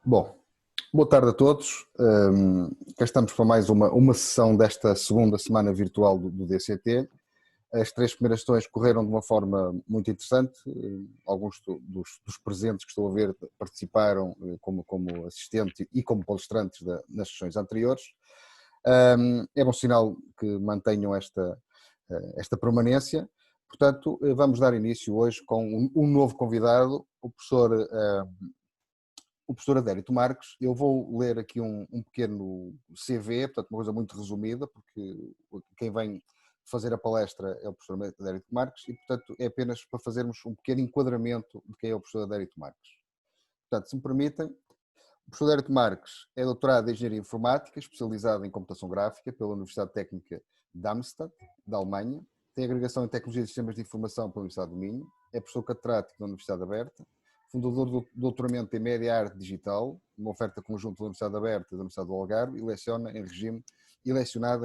Bom, boa tarde a todos. Cá estamos para mais uma sessão desta segunda semana virtual do DCT. As três primeiras sessões correram de uma forma muito interessante. Alguns dos presentes que estou a ver participaram como assistente e como palestrantes nas sessões anteriores. É bom sinal que mantenham esta permanência. Portanto, vamos dar início hoje com um novo convidado, o professor Adérito Marques. Eu vou ler aqui um pequeno CV, portanto uma coisa muito resumida, porque quem vem fazer a palestra é o professor Adérito Marques e, portanto, é apenas para fazermos um pequeno enquadramento de quem é o professor Adérito Marques. Portanto, se me permitem, o professor Adérito Marques é doutorado em Engenharia Informática, especializado em Computação Gráfica pela Universidade Técnica de Darmstadt, da Alemanha. Tem agregação em Tecnologia de Sistemas de Informação pela Universidade do Minho. É professor catedrático da Universidade Aberta. Fundador do doutoramento em Média Arte Digital, uma oferta conjunta da Universidade Aberta e da Universidade do Algarve, e lecionado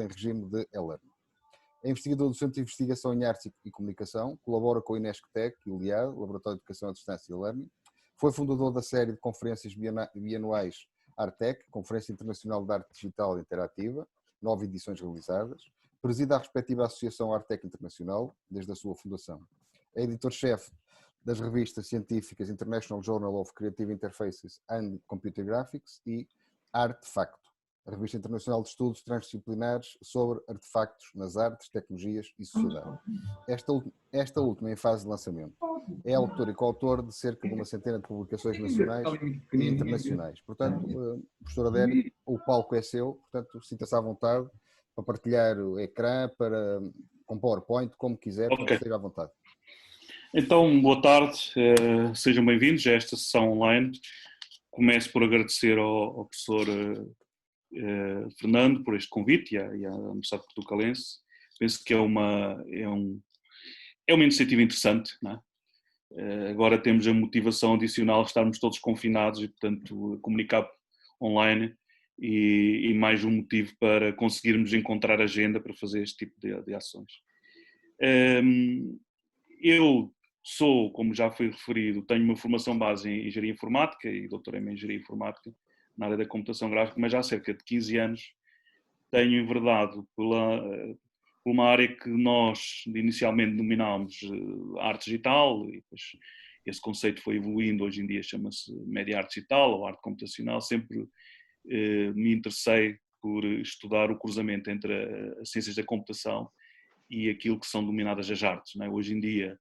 em regime de e-learning. É investigador do Centro de Investigação em Artes e Comunicação, colabora com o INESC-TEC e o LIAD, Laboratório de Educação à Distância e Learning. Foi fundador da série de conferências bianuais Artec, Conferência Internacional de Arte Digital Interativa, 9 edições realizadas. Preside a respectiva Associação Artec Internacional, desde a sua fundação. É editor-chefe das revistas científicas International Journal of Creative Interfaces and Computer Graphics e Artefacto, a revista internacional de estudos transdisciplinares sobre artefactos nas artes, tecnologias e sociedade. Esta última em fase de lançamento. É autor e coautor de cerca de uma centena de publicações nacionais e internacionais. Portanto, professor Adérito, o palco é seu, portanto, sinta-se à vontade para partilhar o ecrã, com PowerPoint, como quiser, okay. Esteja à vontade. Então, boa tarde, sejam bem-vindos a esta sessão online. Começo por agradecer ao professor Fernando por este convite e à Universidade Portucalense. Penso que é uma iniciativa interessante, não é? Agora temos a motivação adicional de estarmos todos confinados e, portanto, comunicar online e mais um motivo para conseguirmos encontrar agenda para fazer este tipo de ações. Eu sou, como já foi referido, tenho uma formação base em Engenharia Informática e doutorei-me em Engenharia Informática na área da computação gráfica, mas já há cerca de 15 anos tenho enverdado por uma área que nós inicialmente denominámos arte digital e depois esse conceito foi evoluindo, hoje em dia chama-se média arte digital ou arte computacional. Sempre me interessei por estudar o cruzamento entre as ciências da computação e aquilo que são denominadas as artes, não é? Hoje em dia,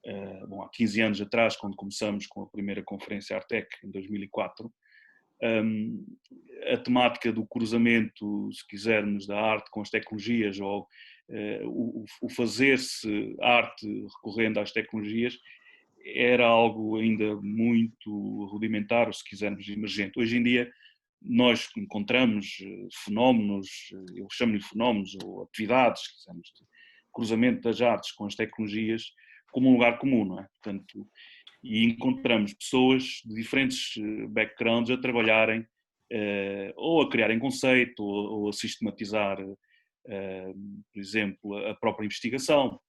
há 15 anos atrás, quando começamos com a primeira conferência Artec, em 2004, a temática do cruzamento, se quisermos, da arte com as tecnologias ou o fazer-se arte recorrendo às tecnologias era algo ainda muito rudimentar, se quisermos, emergente. Hoje em dia nós encontramos fenómenos, eu chamo-lhe fenómenos ou atividades, se quisermos, de cruzamento das artes com as tecnologias como um lugar comum, não é? Portanto, e encontramos pessoas de diferentes backgrounds a trabalharem ou a criarem conceito ou a sistematizar, por exemplo, a própria investigação.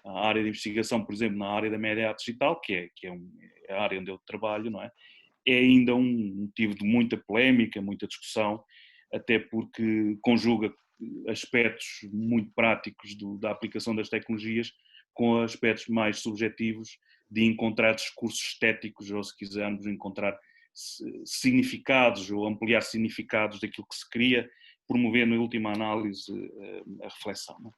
A área de investigação, por exemplo, na área da média arte digital, que é a área onde eu trabalho, não é? É ainda um motivo de muita polémica, muita discussão, até porque conjuga aspectos muito práticos da aplicação das tecnologias com aspectos mais subjetivos de encontrar discursos estéticos, ou se quisermos encontrar significados ou ampliar significados daquilo que se cria, promovendo em última análise a reflexão. Não é?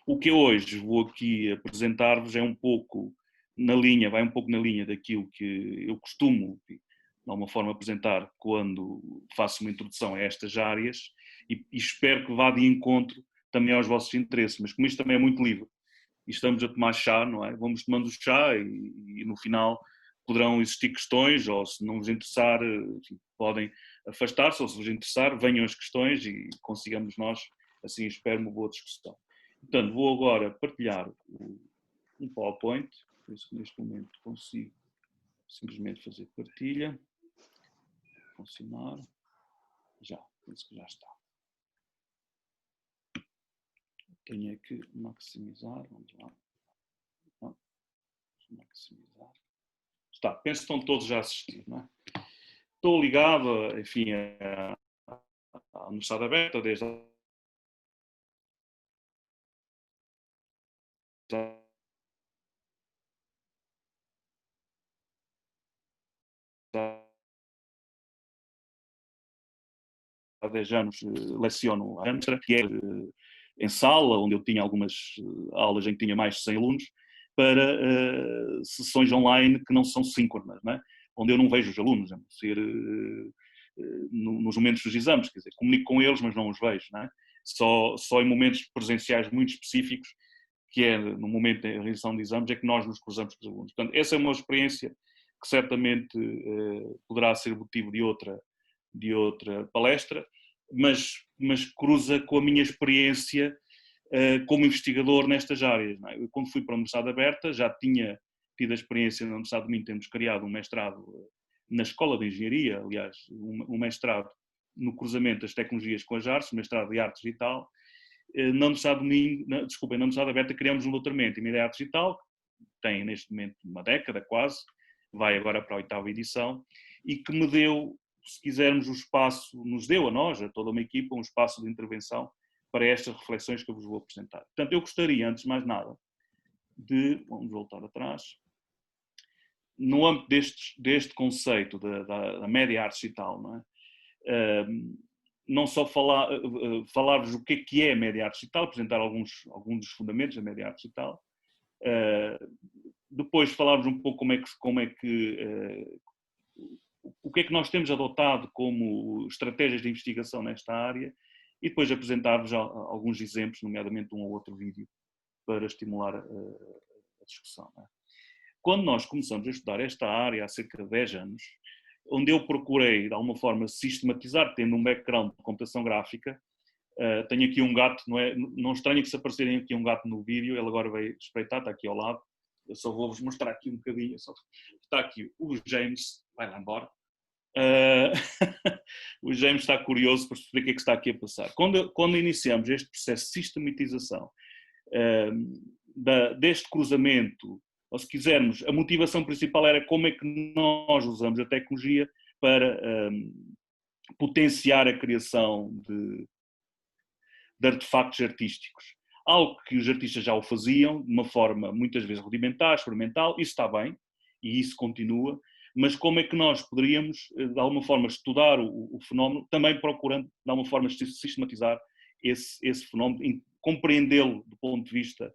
O que eu hoje vou aqui apresentar-vos é vai um pouco na linha daquilo que eu costumo, de alguma forma, apresentar quando faço uma introdução a estas áreas e espero que vá de encontro também aos vossos interesses, mas como isto também é muito livre, e estamos a tomar chá, não é? Vamos tomando chá e no final poderão existir questões, ou se não vos interessar, podem afastar-se, ou se vos interessar, venham as questões e consigamos nós, assim espero, uma boa discussão. Portanto, vou agora partilhar um PowerPoint, por isso que neste momento consigo simplesmente fazer partilha, funcionar, já, penso que já está. Tenho que maximizar, vamos lá. Maximizar. Está, penso que estão todos já a assistir, não é? estou ligado, enfim, à Universidade Aberta desde há 10 anos leciono a Amstra, que é em sala, onde eu tinha algumas aulas em que tinha mais de 100 alunos, para sessões online que não são síncronas, não é? Onde eu não vejo os alunos, a não ser nos momentos dos exames, quer dizer, comunico com eles, mas não os vejo, não é? Só em momentos presenciais muito específicos, que é no momento da realização de exames, é que nós nos cruzamos com os alunos. Portanto, essa é uma experiência que certamente poderá ser motivo de outra palestra, mas cruza com a minha experiência como investigador nestas áreas. Não é? Eu, quando fui para a Universidade Aberta, já tinha tido a experiência na Universidade de Minho, temos criado um mestrado na Escola de Engenharia, aliás, um mestrado no cruzamento das tecnologias com as artes, um mestrado de arte digital. Na Universidade de Minho, na Universidade Aberta criamos um doutoramento em Media Arte Digital, que tem neste momento uma década quase, vai agora para a 8ª edição, e que me deu, se quisermos, o espaço, nos deu a nós, a toda uma equipa, um espaço de intervenção para estas reflexões que eu vos vou apresentar. Portanto, eu gostaria, antes de mais nada, vamos voltar atrás, no âmbito deste conceito da média arte digital, não é? Não só falar-vos o que é a média arte digital, apresentar alguns dos fundamentos da média arte digital, depois falar-vos um pouco o que é que nós temos adotado como estratégias de investigação nesta área e depois apresentar-vos alguns exemplos, nomeadamente um ou outro vídeo, para estimular a discussão. Não é? Quando nós começamos a estudar esta área há cerca de 10 anos, onde eu procurei, de alguma forma, sistematizar, tendo um background de computação gráfica, tenho aqui um gato, não estranho que se aparecerem aqui um gato no vídeo, ele agora vai espreitar, está aqui ao lado, eu só vou-vos mostrar aqui um bocadinho, está aqui o James, vai lá embora. O James está curioso para perceber o que é que está aqui a passar. Quando iniciamos este processo de sistematização deste cruzamento, ou se quisermos, a motivação principal era como é que nós usamos a tecnologia para potenciar a criação de artefactos artísticos. Algo que os artistas já o faziam, de uma forma muitas vezes rudimentar, experimental, isso está bem, e isso continua, mas como é que nós poderíamos, de alguma forma, estudar o fenómeno, também procurando, de alguma forma, sistematizar esse fenómeno, compreendê-lo do ponto de vista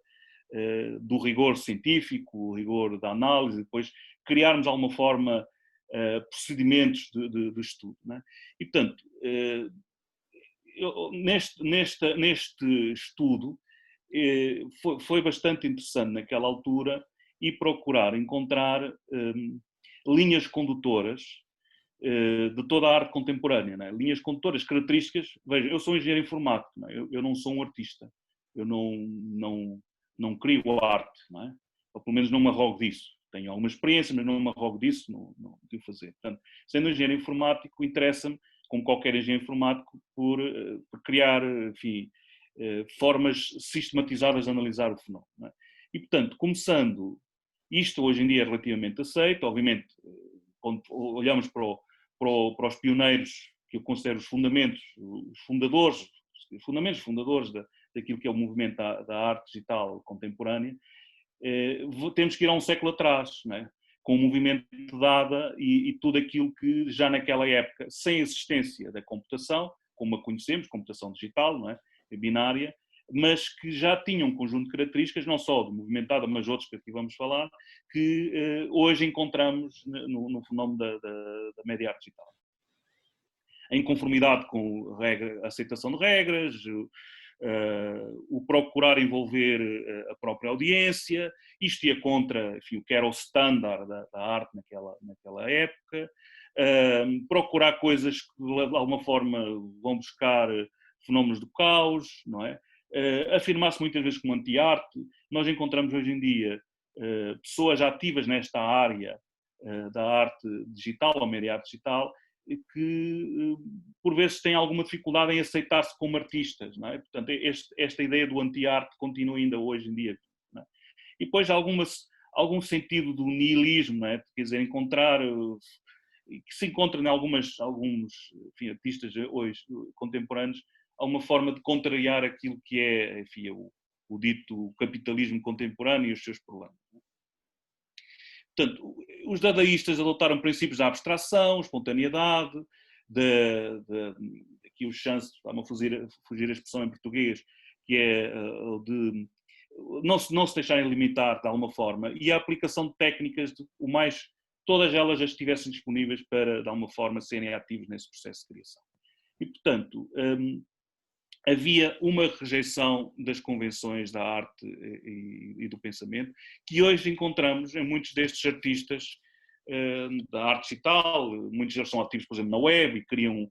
do rigor científico, o rigor da análise, depois criarmos, de alguma forma, procedimentos de estudo. Não é? E, portanto, neste estudo, foi bastante interessante naquela altura e procurar encontrar linhas condutoras de toda a arte contemporânea. Não é? Linhas condutoras características. Veja, eu sou engenheiro informático, não é? Eu não sou um artista. Eu não crio arte, não é? Ou pelo menos não me arrogo disso. Tenho alguma experiência, mas não me arrogo disso, não tenho que fazer. Portanto, sendo engenheiro informático, interessa-me, como qualquer engenheiro informático, por criar, enfim, formas sistematizadas de analisar o fenómeno. Não é? E, portanto, começando, isto hoje em dia é relativamente aceito, obviamente, quando olhamos para os pioneiros, que eu considero os fundamentos, os fundadores daquilo que é o movimento da arte digital contemporânea, temos que ir a um século atrás, não é? Com o movimento de Dada e tudo aquilo que já naquela época, sem existência da computação, como a conhecemos, computação digital, não é? Binária, mas que já tinham um conjunto de características, não só do movimento Dada, mas outros que aqui vamos falar, que hoje encontramos no fenómeno da média arte digital. Em conformidade com a aceitação de regras, o procurar envolver a própria audiência, isto ia contra, enfim, o que era o standard da arte naquela época, procurar coisas que de alguma forma vão buscar fenómenos do caos, não é? Afirmar-se muitas vezes como anti-arte. Nós encontramos hoje em dia pessoas ativas nesta área da arte digital ou média arte digital, que por vezes têm alguma dificuldade em aceitar-se como artistas, não é? Portanto, esta ideia do anti-arte continua ainda hoje em dia. Não é? E depois algum sentido do nihilismo, não é? Quer dizer, encontrar e que se encontra em alguns enfim, artistas hoje contemporâneos, há uma forma de contrariar aquilo que é, enfim, o dito capitalismo contemporâneo e os seus problemas. Portanto, os dadaístas adotaram princípios da abstração, espontaneidade, aqui o chance, está-me a fugir a expressão em português, que é de não se deixarem limitar de alguma forma, e a aplicação de técnicas, todas elas já estivessem disponíveis para, de alguma forma, serem ativos nesse processo de criação. E, portanto, havia uma rejeição das convenções da arte e do pensamento, que hoje encontramos em muitos destes artistas da arte digital. Muitos deles são ativos, por exemplo, na web e criam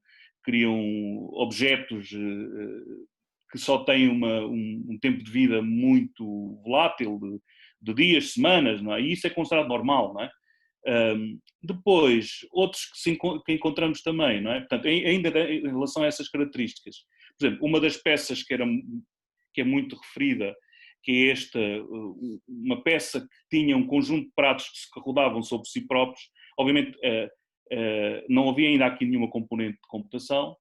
objetos que só têm um tempo de vida muito volátil, de dias, semanas, não é? E isso é considerado normal, não é? Depois, outros que encontramos também, não é? Portanto, ainda em relação a essas características, por exemplo, uma das peças que é muito referida, que é uma peça que tinha um conjunto de pratos que rodavam sobre si próprios. Obviamente não havia ainda aqui nenhuma componente de computação,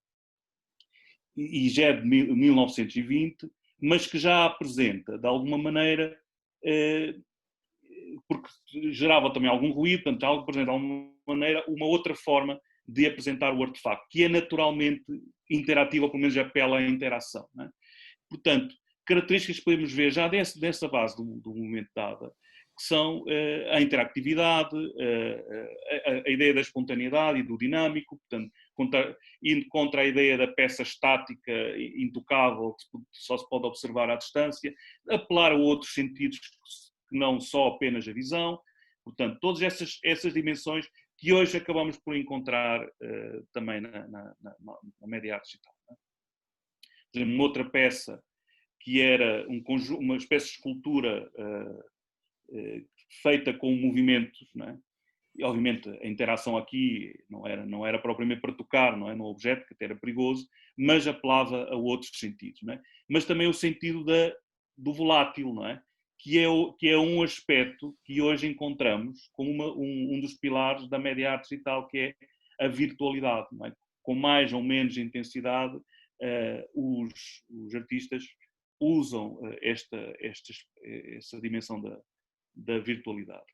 e já é de 1920, mas que já apresenta, de alguma maneira, porque gerava também algum ruído, portanto, algo apresenta de alguma maneira uma outra forma de apresentar o artefacto, que é naturalmente interativa, ou pelo menos apela à interação, não é? Portanto, características que podemos ver já dessa base do movimento Dada, que são a interatividade, a ideia da espontaneidade e do dinâmico, portanto, indo contra a ideia da peça estática, intocável, que só se pode observar à distância, apelar a outros sentidos que não só apenas a visão. Portanto, todas essas dimensões que hoje acabamos por encontrar também na média arte digital. Não é? Por exemplo, uma outra peça que era uma espécie de escultura feita com movimentos, não é? E, obviamente, a interação aqui não era propriamente para tocar, não é, no objeto, que até era perigoso, mas apelava a outros sentidos, não é? Mas também o sentido do volátil, não é? Que é um aspecto que hoje encontramos como um dos pilares da média arte digital, que é a virtualidade, não é? Com mais ou menos intensidade, os artistas usam essa dimensão da virtualidade.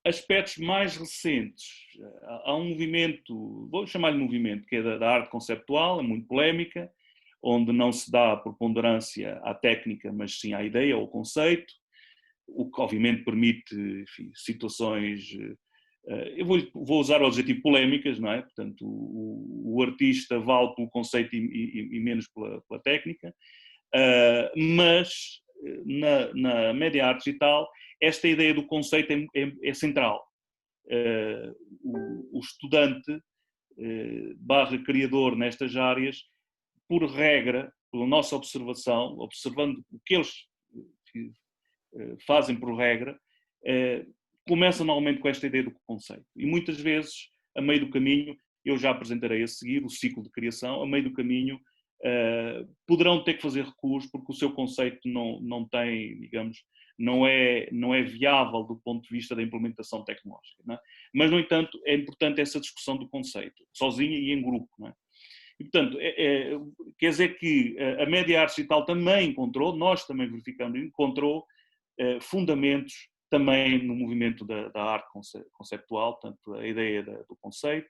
Aspectos mais recentes, há um movimento, vou chamar-lhe movimento, que é da arte conceptual, é muito polémica, onde não se dá preponderância à técnica, mas sim à ideia, ao conceito, o que obviamente permite, enfim, situações, eu vou usar o adjetivo polémicas, não é? Portanto, o artista vale pelo conceito e menos pela técnica, mas na média arte digital, esta ideia do conceito é central. O estudante barra criador nestas áreas, por regra, pela nossa observação, observando o que eles fazem por regra, começa normalmente com esta ideia do conceito. E muitas vezes, a meio do caminho, eu já apresentarei a seguir o ciclo de criação, a meio do caminho, poderão ter que fazer recurso porque o seu conceito não tem, digamos, não é viável do ponto de vista da implementação tecnológica. Não é? Mas, no entanto, é importante essa discussão do conceito, sozinha e em grupo. Não é? E, portanto, quer dizer que a média arte digital também encontrou, nós também verificamos, encontrou fundamentos também no movimento da arte conceptual, portanto, a ideia do conceito,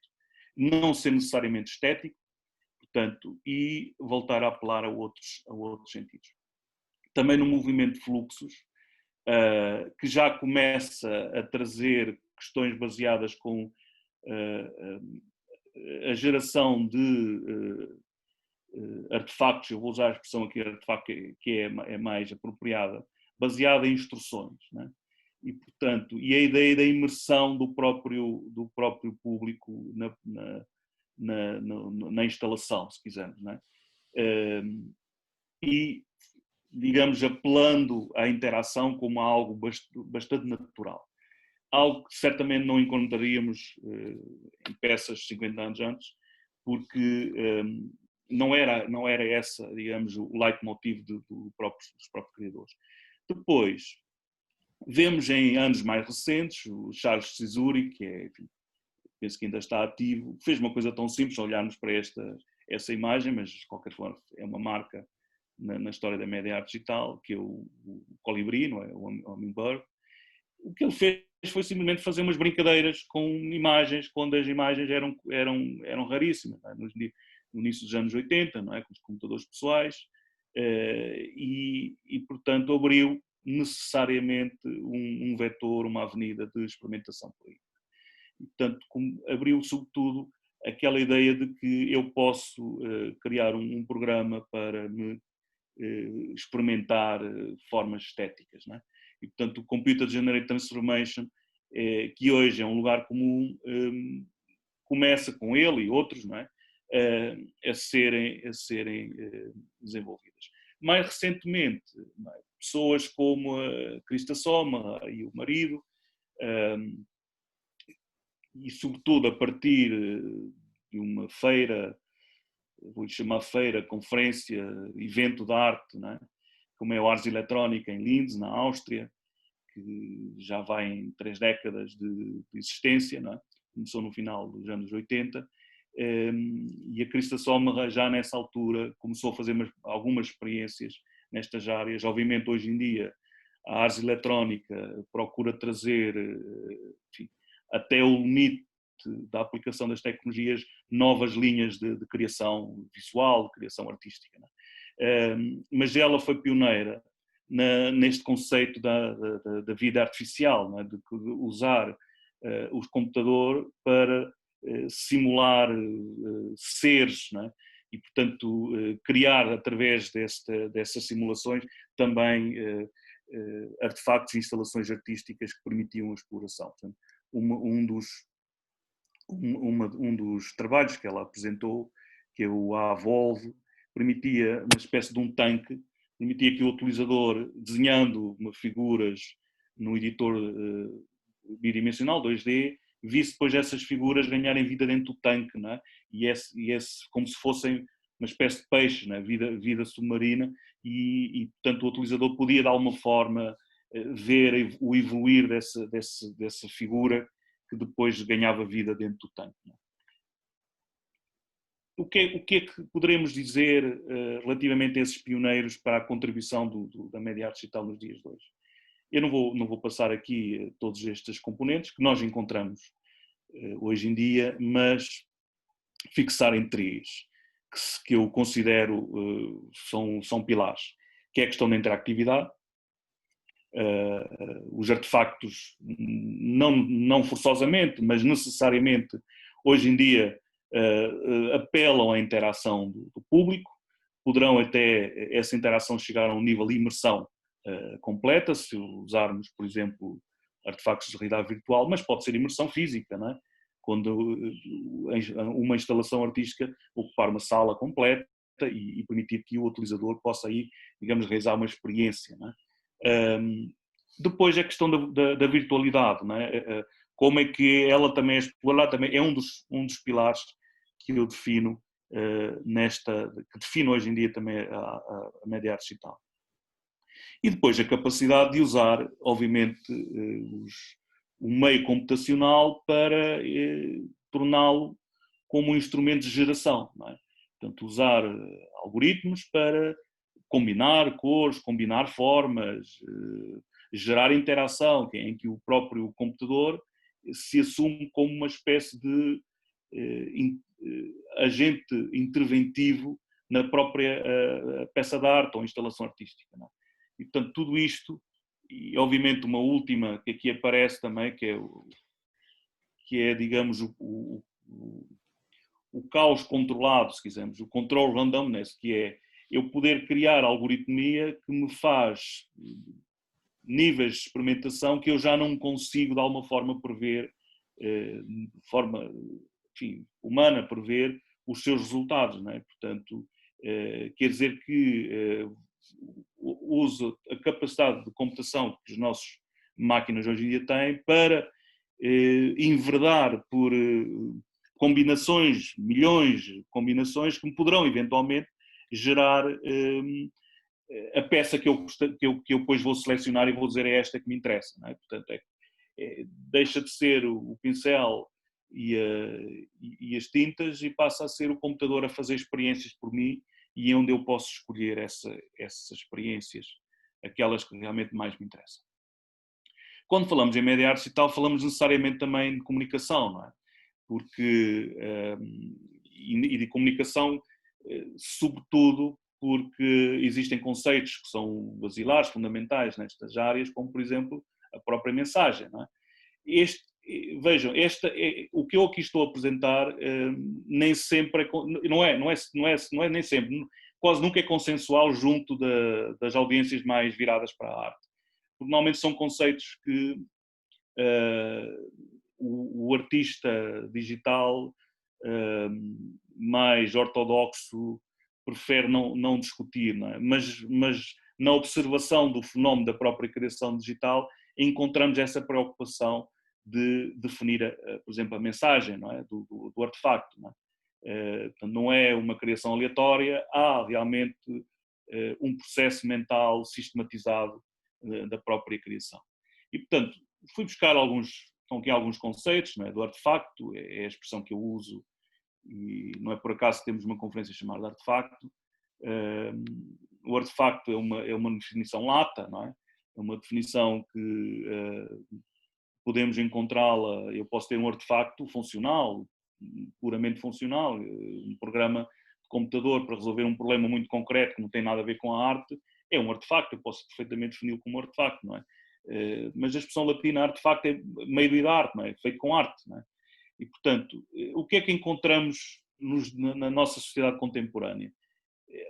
não ser necessariamente estético, portanto, e voltar a apelar a outros sentidos. Também no movimento de fluxos, que já começa a trazer questões baseadas com a geração de artefactos, eu vou usar a expressão aqui, artefacto, que é mais apropriada, baseada em instruções, né? E, portanto, e a ideia da imersão do próprio público na instalação, se quisermos, né? E, digamos, apelando à interação como algo bastante natural. Algo que certamente não encontraríamos em peças 50 anos antes, porque não era essa, digamos, o leitmotiv dos próprios criadores. Depois, vemos em anos mais recentes o Charles Cizuri, que é, enfim, penso que ainda está ativo, fez uma coisa tão simples, olharmos para essa imagem, mas de qualquer forma é uma marca na história da média arte digital, que é o colibri, não é? O hummingbird. O que ele fez foi simplesmente fazer umas brincadeiras com imagens, quando as imagens eram raríssimas, não é? No início dos anos 80, não é? Com os computadores pessoais, e portanto abriu necessariamente um vetor, uma avenida de experimentação política. E, portanto, abriu sobretudo aquela ideia de que eu posso criar um programa para me experimentar formas estéticas, não é? E, portanto, o Computer Generated Transformation, que hoje é um lugar comum, começa com ele e outros, não é? A serem desenvolvidas. Mais recentemente, é? Pessoas como a Krista Soma e o marido, e sobretudo a partir de uma feira, vou chamar feira, conferência, evento de arte, não é? Como é o Ars Electrónica em Linz, na Áustria, que já vai em 3 décadas de existência, não é? Começou no final dos anos 80, e a Krista Sommer já nessa altura começou a fazer algumas experiências nestas áreas. Obviamente hoje em dia a Ars Electrónica procura trazer, enfim, até o limite da aplicação das tecnologias, novas linhas de criação visual, de criação artística, não é? Mas ela foi pioneira neste conceito da vida artificial, não é? De usar o computador para simular seres, não é? E, portanto, criar através dessas simulações também artefactos e instalações artísticas que permitiam a exploração. Portanto, um dos trabalhos que ela apresentou, que é o AVolve, permitia uma espécie de um tanque, permitia que o utilizador, desenhando figuras no editor bidimensional 2D, visse depois essas figuras ganharem vida dentro do tanque, não é? E esse como se fossem uma espécie de peixe, não é? Vida submarina, e portanto o utilizador podia de alguma forma ver o evoluir dessa figura que depois ganhava vida dentro do tanque. Não é? O que é que poderemos dizer relativamente a esses pioneiros para a contribuição da média arte digital nos dias de hoje? Eu não vou passar aqui todos estes componentes que nós encontramos hoje em dia, mas fixar em 3 que eu considero são pilares, que é a questão da interatividade, os artefactos, não forçosamente, mas necessariamente, hoje em dia apelam à interação do público, poderão até essa interação chegar a um nível de imersão completa, se usarmos, por exemplo, artefactos de realidade virtual, mas pode ser imersão física, não é? Quando uma instalação artística ocupar uma sala completa e permitir que o utilizador possa aí, digamos, realizar uma experiência, não é? Depois a questão da virtualidade, não é? Como é que ela também é explorada, também é um dos pilares que eu defino que define hoje em dia também a média arte digital. E depois a capacidade de usar, obviamente, o meio computacional para torná-lo como um instrumento de geração, não é? Portanto, usar algoritmos para combinar cores, combinar formas, gerar interação, em que o próprio computador se assume como uma espécie de agente interventivo na própria peça de arte ou instalação artística, não é? E, portanto, tudo isto, e obviamente uma última que aqui aparece também, que é digamos, o caos controlado, se quisermos, o control randomness, que é eu poder criar algoritmia que me faz níveis de experimentação que eu já não consigo de alguma forma prever, de forma, enfim, humana, prever os seus resultados, não é? Portanto, quer dizer que uso a capacidade de computação que as nossas máquinas hoje em dia têm para enverdar por combinações, milhões de combinações que me poderão eventualmente gerar a peça que eu depois vou selecionar e vou dizer é esta que me interessa, não é? Portanto, deixa de ser o pincel e as tintas, e passa a ser o computador a fazer experiências por mim, e é onde eu posso escolher essas experiências, aquelas que realmente mais me interessam. Quando falamos em média arte e tal, falamos necessariamente também de comunicação, não é? Porque, e de comunicação, sobretudo porque existem conceitos que são basilares, fundamentais nestas áreas, como, por exemplo, a própria mensagem, não é? Vejam, o que eu aqui estou a apresentar nem sempre não é nem sempre, quase nunca é consensual junto das audiências mais viradas para a arte. Porque normalmente são conceitos que o artista digital mais ortodoxo prefere não discutir, não é? Mas na observação do fenómeno da própria criação digital encontramos essa preocupação de definir, por exemplo, a mensagem, não é? do artefacto. Não é? Portanto, não é uma criação aleatória, há realmente um processo mental sistematizado da própria criação. E, portanto, fui buscar alguns conceitos, não é? Do artefacto, é a expressão que eu uso, e não é por acaso que temos uma conferência chamada de artefacto. O artefacto é uma definição lata, não é? É uma definição que podemos encontrá-la. Eu posso ter um artefacto funcional, puramente funcional, um programa de computador para resolver um problema muito concreto que não tem nada a ver com a arte, é um artefacto, eu posso perfeitamente defini-lo como um artefacto, não é? Mas a expressão latina artefacto é meio de arte, não é? Feito com arte, não é? E, portanto, o que é que encontramos na nossa sociedade contemporânea?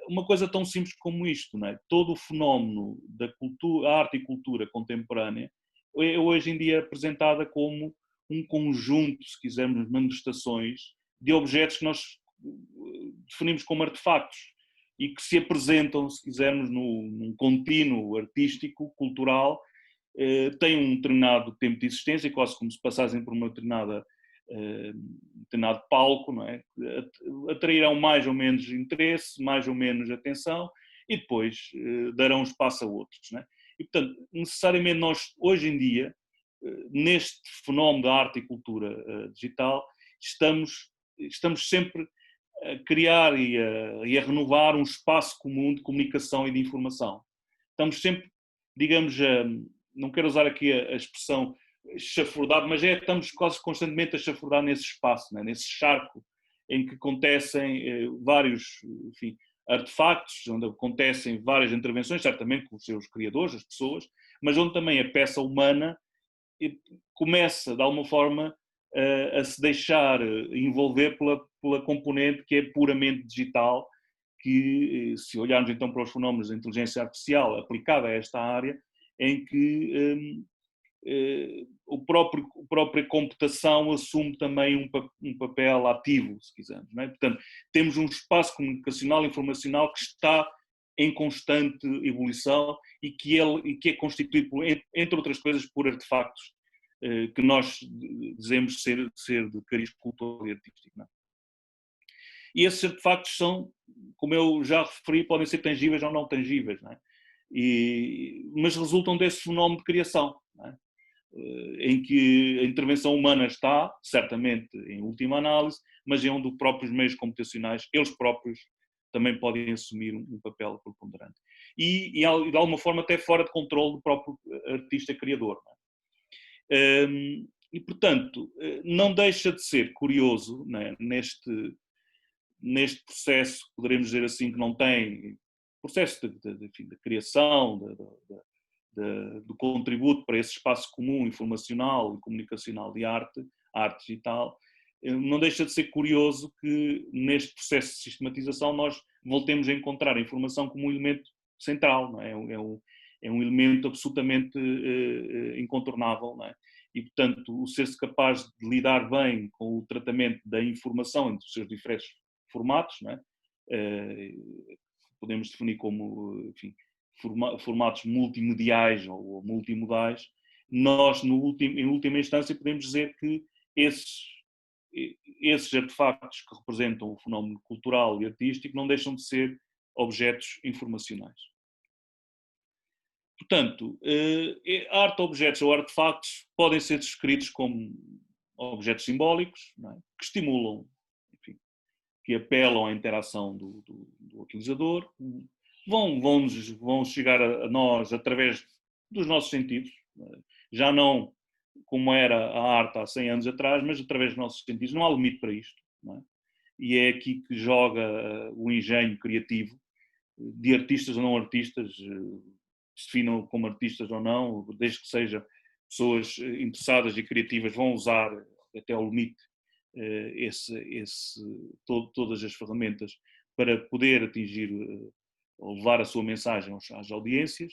Uma coisa tão simples como isto, não é? Todo o fenómeno da cultura, arte e cultura contemporânea é hoje em dia apresentada como um conjunto, se quisermos, de manifestações de objetos que nós definimos como artefactos e que se apresentam, se quisermos, num contínuo artístico, cultural, têm um determinado tempo de existência, quase como se passassem por uma determinado palco, não é? Atrairão mais ou menos interesse, mais ou menos atenção, e depois darão espaço a outros, não é? E, portanto, necessariamente nós, hoje em dia, neste fenómeno da arte e cultura digital, estamos sempre a criar e a renovar um espaço comum de comunicação e de informação. Estamos sempre, digamos, não quero usar aqui a expressão chafurdado, mas estamos quase constantemente a chafurdar nesse espaço, né? Nesse charco em que acontecem vários, enfim, artefactos, onde acontecem várias intervenções, certamente com os seus criadores, as pessoas, mas onde também a peça humana começa, de alguma forma, a se deixar envolver pela componente que é puramente digital, que, se olharmos então para os fenómenos da inteligência artificial aplicada a esta área, em que a própria computação assume também um papel ativo, se quisermos. Não é? Portanto, temos um espaço comunicacional, informacional que está em constante evolução e que é constituído, entre outras coisas, por artefactos que nós dizemos ser de cariz cultural e artístico. Não é? E esses artefactos são, como eu já referi, podem ser tangíveis ou não tangíveis, não é? Mas resultam desse fenómeno de criação, não é? Em que a intervenção humana está, certamente, em última análise, mas é onde os próprios meios computacionais, eles próprios, também podem assumir um papel preponderante. E, de alguma forma, até fora de controle do próprio artista criador. Não é? E, portanto, não deixa de ser curioso, não é? Neste processo, poderemos dizer assim, que não tem processo de criação, do contributo para esse espaço comum, informacional e comunicacional de arte, a arte digital, não deixa de ser curioso que neste processo de sistematização nós voltemos a encontrar a informação como um elemento central, não é? É um elemento absolutamente incontornável, não é? E, portanto, o ser-se capaz de lidar bem com o tratamento da informação entre os seus diferentes formatos, não é? Podemos definir como, enfim, formatos multimediais ou multimodais, nós, em última instância, podemos dizer que esses artefactos que representam o fenómeno cultural e artístico não deixam de ser objetos informacionais. Portanto, arte, objetos ou artefactos podem ser descritos como objetos simbólicos, não é? Que estimulam, enfim, que apelam à interação do utilizador, vão chegar a nós através dos nossos sentidos, já não como era a arte há 100 anos atrás, mas através dos nossos sentidos. Não há limite para isto. Não é? E é aqui que joga o engenho criativo de artistas ou não artistas, se definam como artistas ou não, desde que sejam pessoas interessadas e criativas, vão usar até ao limite todas as ferramentas para poder atingir ou levar a sua mensagem às audiências.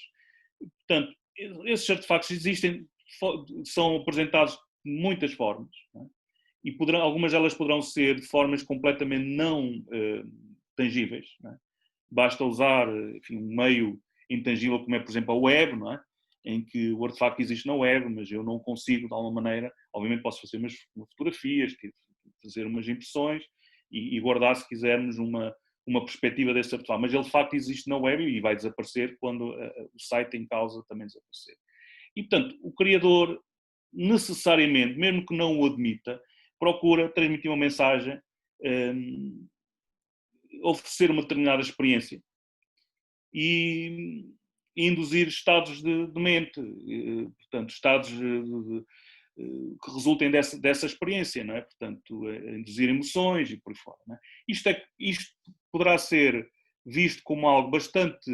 Portanto, esses artefactos existem, são apresentados de muitas formas, não é? E algumas delas poderão ser de formas completamente não tangíveis. Não é? Basta usar, enfim, um meio intangível como é, por exemplo, a web, não é? Em que o artefacto existe na web, mas eu não consigo, de alguma maneira, obviamente posso fazer umas fotografias, fazer umas impressões e guardar, se quisermos, uma perspectiva desse artefacto, mas ele de facto existe na web e vai desaparecer quando o site em causa também desaparecer. E, portanto, o criador, necessariamente, mesmo que não o admita, procura transmitir uma mensagem, oferecer uma determinada experiência e induzir estados de mente, portanto, estados que resultem dessa experiência, não é? Portanto, induzir emoções e por aí fora. Não é? Isto poderá ser visto como algo bastante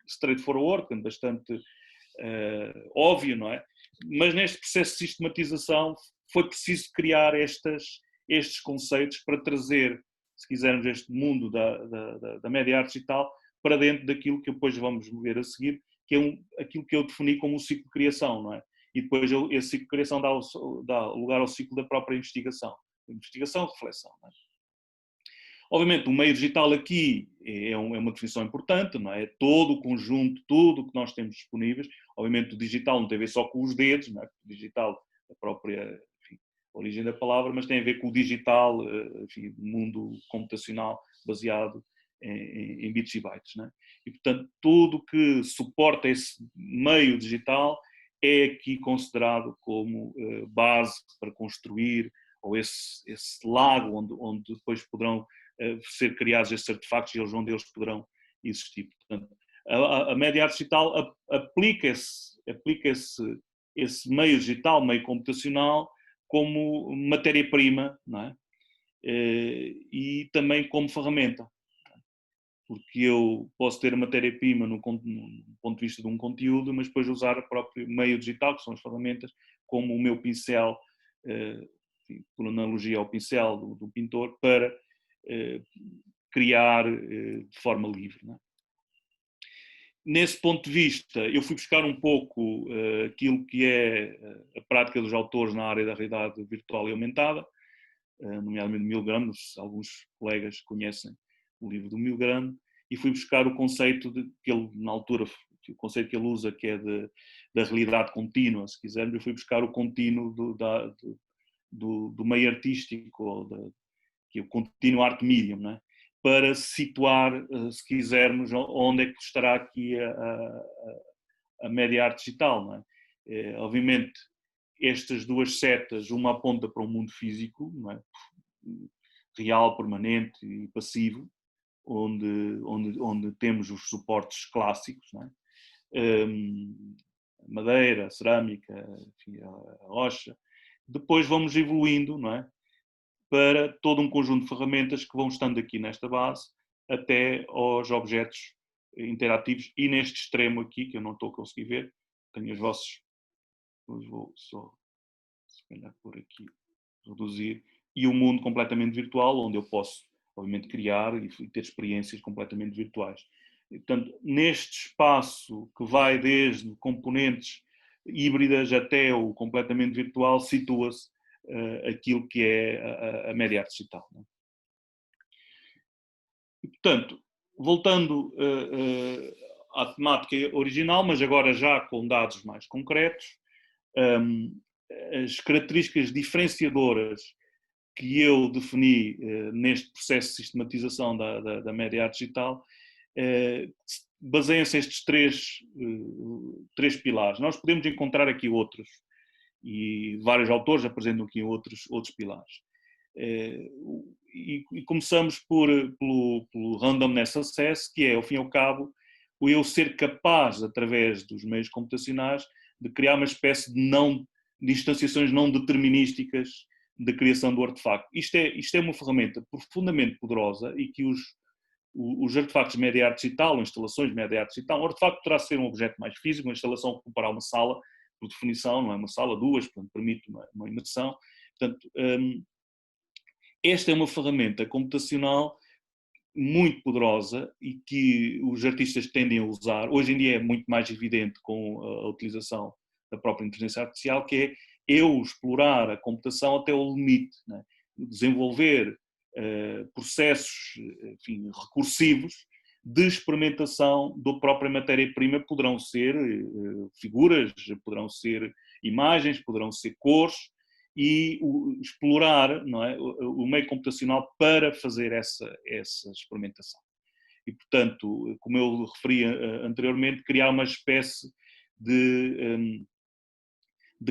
straightforward, bastante óbvio, não é? Mas neste processo de sistematização foi preciso criar estes conceitos para trazer, se quisermos, este mundo da média arte digital para dentro daquilo que depois vamos ver a seguir, que é aquilo que eu defini como um ciclo de criação, não é? E depois esse ciclo de criação dá lugar ao ciclo da própria investigação. Investigação, reflexão. Não é? Obviamente, o meio digital aqui é uma definição importante, não é? Todo o conjunto, tudo o que nós temos disponíveis. Obviamente, o digital não tem a ver só com os dedos, não é? O digital, a própria origem da palavra, mas tem a ver com o digital, enfim, mundo computacional baseado em bits e bytes. Não é? E, portanto, tudo que suporta esse meio digital é aqui considerado como base para construir, ou esse lago onde depois poderão ser criados esses artefactos e onde eles poderão existir. Portanto, a média arte digital aplica esse meio digital, meio computacional, como matéria-prima, não é? E também como ferramenta. Porque eu posso ter a matéria-prima no ponto de vista de um conteúdo, mas depois usar o próprio meio digital, que são as ferramentas, como o meu pincel, por analogia ao pincel do pintor, para criar de forma livre. Não é? Nesse ponto de vista, eu fui buscar um pouco aquilo que é a prática dos autores na área da realidade virtual e aumentada, nomeadamente Milgram, alguns colegas conhecem o livro do Milgram, e fui buscar o conceito que ele, na altura, o conceito que ele usa, que é da realidade contínua, se quisermos, eu fui buscar o contínuo do meio artístico, que é o contínuo art medium, não é? Para situar, se quisermos, onde é que estará aqui a média arte digital. Não é? Obviamente, estas duas setas, uma aponta para um mundo físico, não é? Real, permanente e passivo, onde temos os suportes clássicos, não é? Madeira, cerâmica, enfim, a rocha. Depois vamos evoluindo, não é? Para todo um conjunto de ferramentas que vão estando aqui nesta base até aos objetos interativos e neste extremo aqui, que eu não estou a conseguir ver, tenho os vossos, vou só, se calhar por aqui, reduzir, e um mundo completamente virtual, onde eu posso, obviamente, criar e ter experiências completamente virtuais. E, portanto, neste espaço que vai desde componentes híbridas até o completamente virtual, situa-se aquilo que é a média arte digital. Não é? E, portanto, voltando à temática original, mas agora já com dados mais concretos, as características diferenciadoras que eu defini neste processo de sistematização da média arte digital baseiam-se estes três pilares. Nós podemos encontrar aqui outros, e vários autores apresentam aqui outros pilares. E começamos pelo randomness access, que é, ao fim e ao cabo, o eu ser capaz, através dos meios computacionais, de criar uma espécie de instanciações não determinísticas da criação do artefacto. Isto é uma ferramenta profundamente poderosa e que os artefactos de média arte digital, ou instalações de média arte digital, um artefacto poderá ser um objeto mais físico, uma instalação que comparar uma sala, por definição, não é uma sala, duas, portanto, permite uma imersão. Portanto, esta é uma ferramenta computacional muito poderosa e que os artistas tendem a usar. Hoje em dia é muito mais evidente com a utilização da própria inteligência artificial, que é eu explorar a computação até o limite, né? Desenvolver processos, enfim, recursivos de experimentação da própria matéria-prima. Poderão ser figuras, poderão ser imagens, poderão ser cores, e explorar, não é, o meio computacional para fazer essa experimentação. E, portanto, como eu referi anteriormente, criar uma espécie de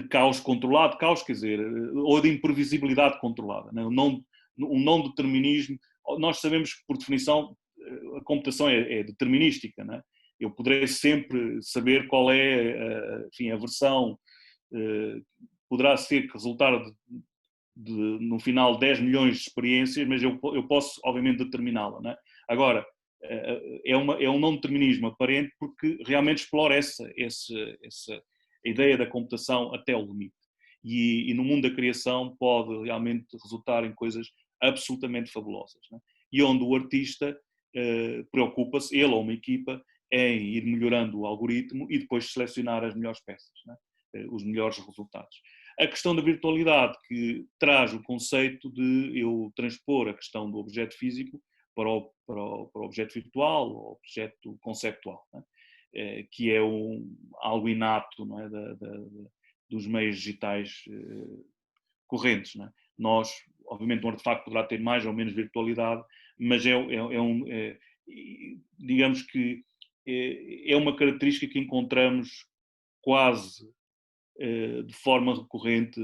caos controlado, caos quer dizer, ou de imprevisibilidade controlada, né? Um não determinismo. Nós sabemos que, por definição, a computação é determinística, né? Eu poderei sempre saber qual é, enfim, a versão, poderá ser que resultar no final 10 milhões de experiências, mas eu posso, obviamente, determiná-la, né? Agora, é um não determinismo aparente porque realmente explora essa ideia da computação até o limite. E no mundo da criação pode realmente resultar em coisas absolutamente fabulosas, né? E onde o artista preocupa-se, ele ou uma equipa, em ir melhorando o algoritmo e depois selecionar as melhores peças, né? Os melhores resultados. A questão da virtualidade, que traz o conceito de eu transpor a questão do objeto físico para o objeto virtual, ou objeto conceptual, né? Que é algo inato, não é? Dos meios digitais correntes, não é? Nós, obviamente, um artefacto poderá ter mais ou menos virtualidade, mas digamos que é uma característica que encontramos quase de forma recorrente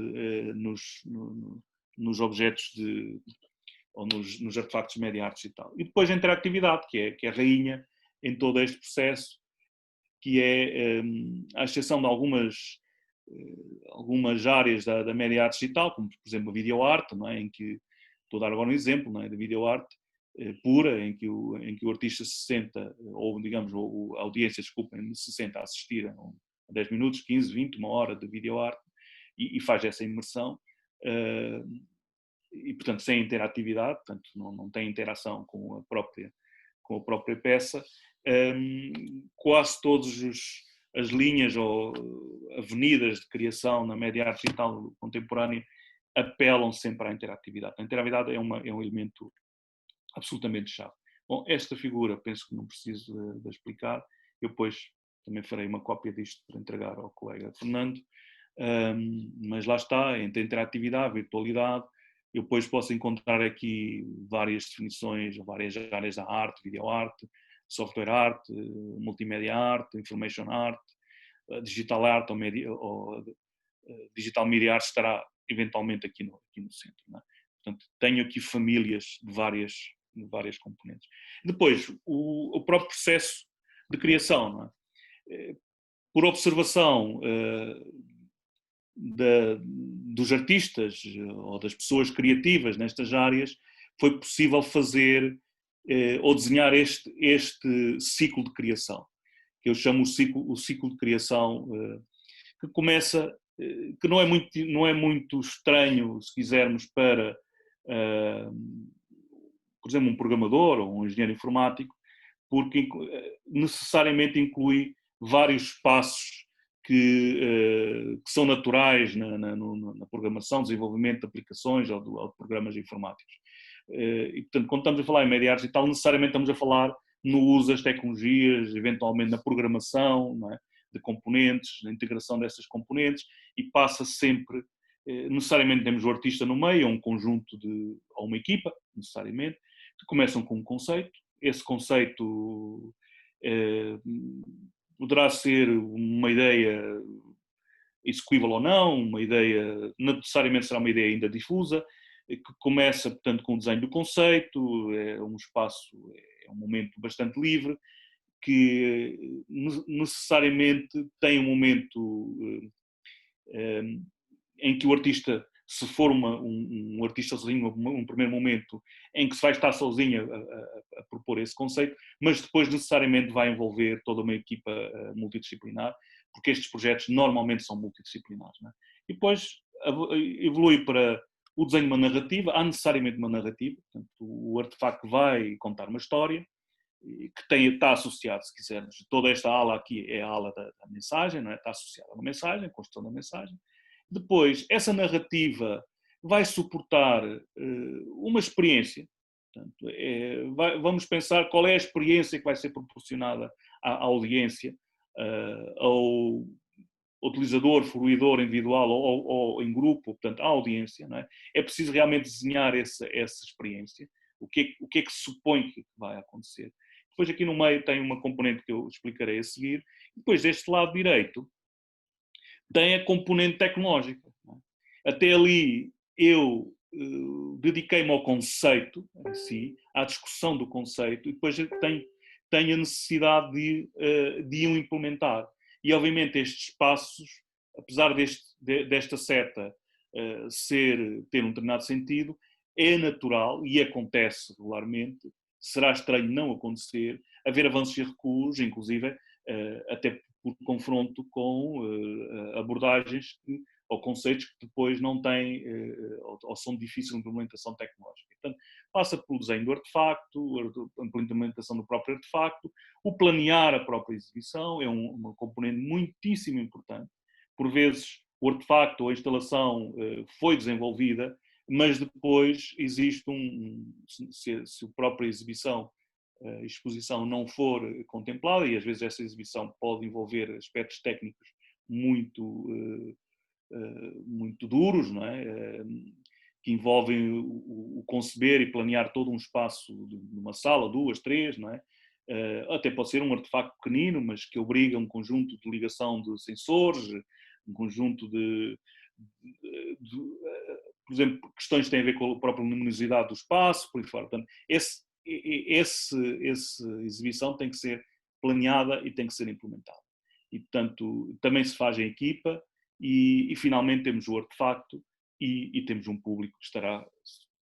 nos objetos ou nos artefactos de média arte digital. E depois a interatividade, que é a rainha em todo este processo, que é, à exceção de algumas áreas da média arte digital, como por exemplo a videoarte, não é? Em que, estou a dar agora um exemplo, não é? Da videoarte pura, em que o artista se senta, ou digamos, a audiência, desculpem, se senta a assistir a 10 minutos, 15, 20, uma hora de videoarte e faz essa imersão. E, portanto, sem interatividade, portanto, não tem interação com a própria peça. Quase todas as linhas ou avenidas de criação na média arte digital contemporânea apelam sempre à interatividade. A interatividade é um elemento absolutamente chave. Bom, esta figura penso que não preciso de explicar. Eu depois também farei uma cópia disto para entregar ao colega Fernando. Mas lá está, entre a interatividade, a virtualidade. Eu depois posso encontrar aqui várias definições, várias áreas da arte, videoarte, software art, multimédia art, information art, digital art ou digital media art estará eventualmente aqui no centro, não é? Portanto, tenho aqui famílias de várias componentes. Depois, o próprio processo de criação, não é? Por observação dos artistas ou das pessoas criativas nestas áreas, foi possível fazer ou desenhar este ciclo de criação, que eu chamo o ciclo de criação, que começa, que não é muito estranho, se quisermos, para, por exemplo, um programador ou um engenheiro informático, porque necessariamente inclui vários passos que são naturais na programação, desenvolvimento de aplicações ou de programas informáticos. E, portanto, quando estamos a falar em média arte digital, necessariamente estamos a falar no uso das tecnologias, eventualmente na programação, não é? De componentes, na integração dessas componentes, e passa sempre, necessariamente temos o artista no meio, ou um conjunto ou uma equipa, necessariamente, que começam com um conceito. Esse conceito poderá ser uma ideia execuível ou não, uma ideia, não necessariamente será uma ideia ainda difusa, que começa, portanto, com o desenho do conceito, é um espaço, é um momento bastante livre, que necessariamente tem um momento em que o artista, se for um artista sozinho, um primeiro momento em que se vai estar sozinho a propor esse conceito, mas depois necessariamente vai envolver toda uma equipa multidisciplinar, porque estes projetos normalmente são multidisciplinares. Não é? E depois evolui para o desenho de uma narrativa, há necessariamente uma narrativa, portanto, o artefacto vai contar uma história, que está associado, se quisermos, toda esta ala aqui é a ala da mensagem, não é? Está associada a uma mensagem, a construção da mensagem. Depois, essa narrativa vai suportar uma experiência. Portanto, vamos pensar qual é a experiência que vai ser proporcionada à audiência, ao utilizador, fruidor individual ou em grupo, portanto, à audiência. Não é? É preciso realmente desenhar essa experiência. O que é que se supõe que vai acontecer? Depois aqui no meio tem uma componente que eu explicarei a seguir. Depois deste lado direito tem a componente tecnológica. Até ali eu dediquei-me ao conceito em si, à discussão do conceito, e depois tenho a necessidade de o implementar. E obviamente estes passos, apesar desta seta ter um determinado sentido, é natural e acontece regularmente, será estranho não acontecer, haver avanços e recuos, inclusive até por confronto com abordagens ou conceitos que depois não têm ou são difíceis de implementação tecnológica. Portanto, passa pelo desenho do artefacto, a implementação do próprio artefacto, o planear a própria exibição é uma componente muitíssimo importante. Por vezes o artefacto ou a instalação foi desenvolvida, mas depois existe se a própria exibição, a exposição não for contemplada, e às vezes essa exibição pode envolver aspectos técnicos muito duros, não é? Que envolvem o conceber e planear todo um espaço de uma sala, 2, 3, não é? Até pode ser um artefacto pequenino, mas que obriga um conjunto de ligação de sensores, um conjunto por exemplo, questões que têm a ver com a própria luminosidade do espaço, por aí fora. Portanto, essa exibição tem que ser planeada e tem que ser implementada. E, portanto, também se faz em equipa e finalmente temos o artefacto e temos um público que estará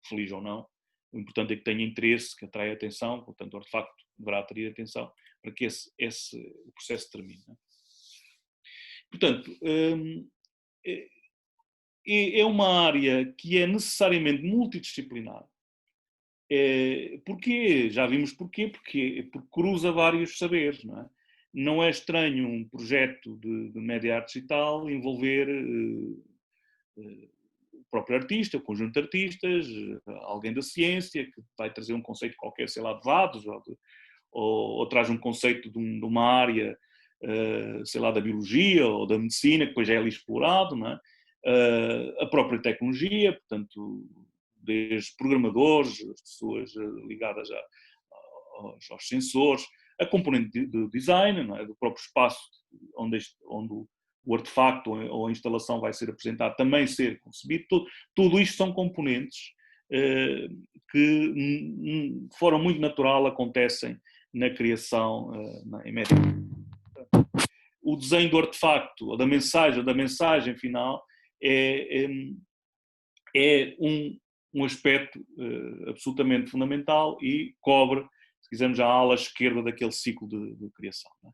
feliz ou não. O importante é que tenha interesse, que atraia atenção, portanto o artefacto deverá atrair atenção para que o processo termine. Portanto, é uma área que é necessariamente multidisciplinar. Porquê? Já vimos porquê. Porque cruza vários saberes. Não é estranho um projeto de média arte digital envolver o próprio artista, o conjunto de artistas, alguém da ciência que vai trazer um conceito qualquer, sei lá, de dados, ou traz um conceito de uma área, sei lá, da biologia ou da medicina, que depois já é ali explorado, não é? A própria tecnologia, portanto, desde programadores, as pessoas ligadas aos sensores, a componente de design, não é? Do próprio espaço onde o artefacto ou a instalação vai ser apresentado também ser concebido. Tudo isto são componentes que de forma muito natural acontecem na criação em média. O desenho do artefacto ou da mensagem final é um aspecto absolutamente fundamental e cobre, se quisermos, a ala esquerda daquele ciclo de criação. Não é?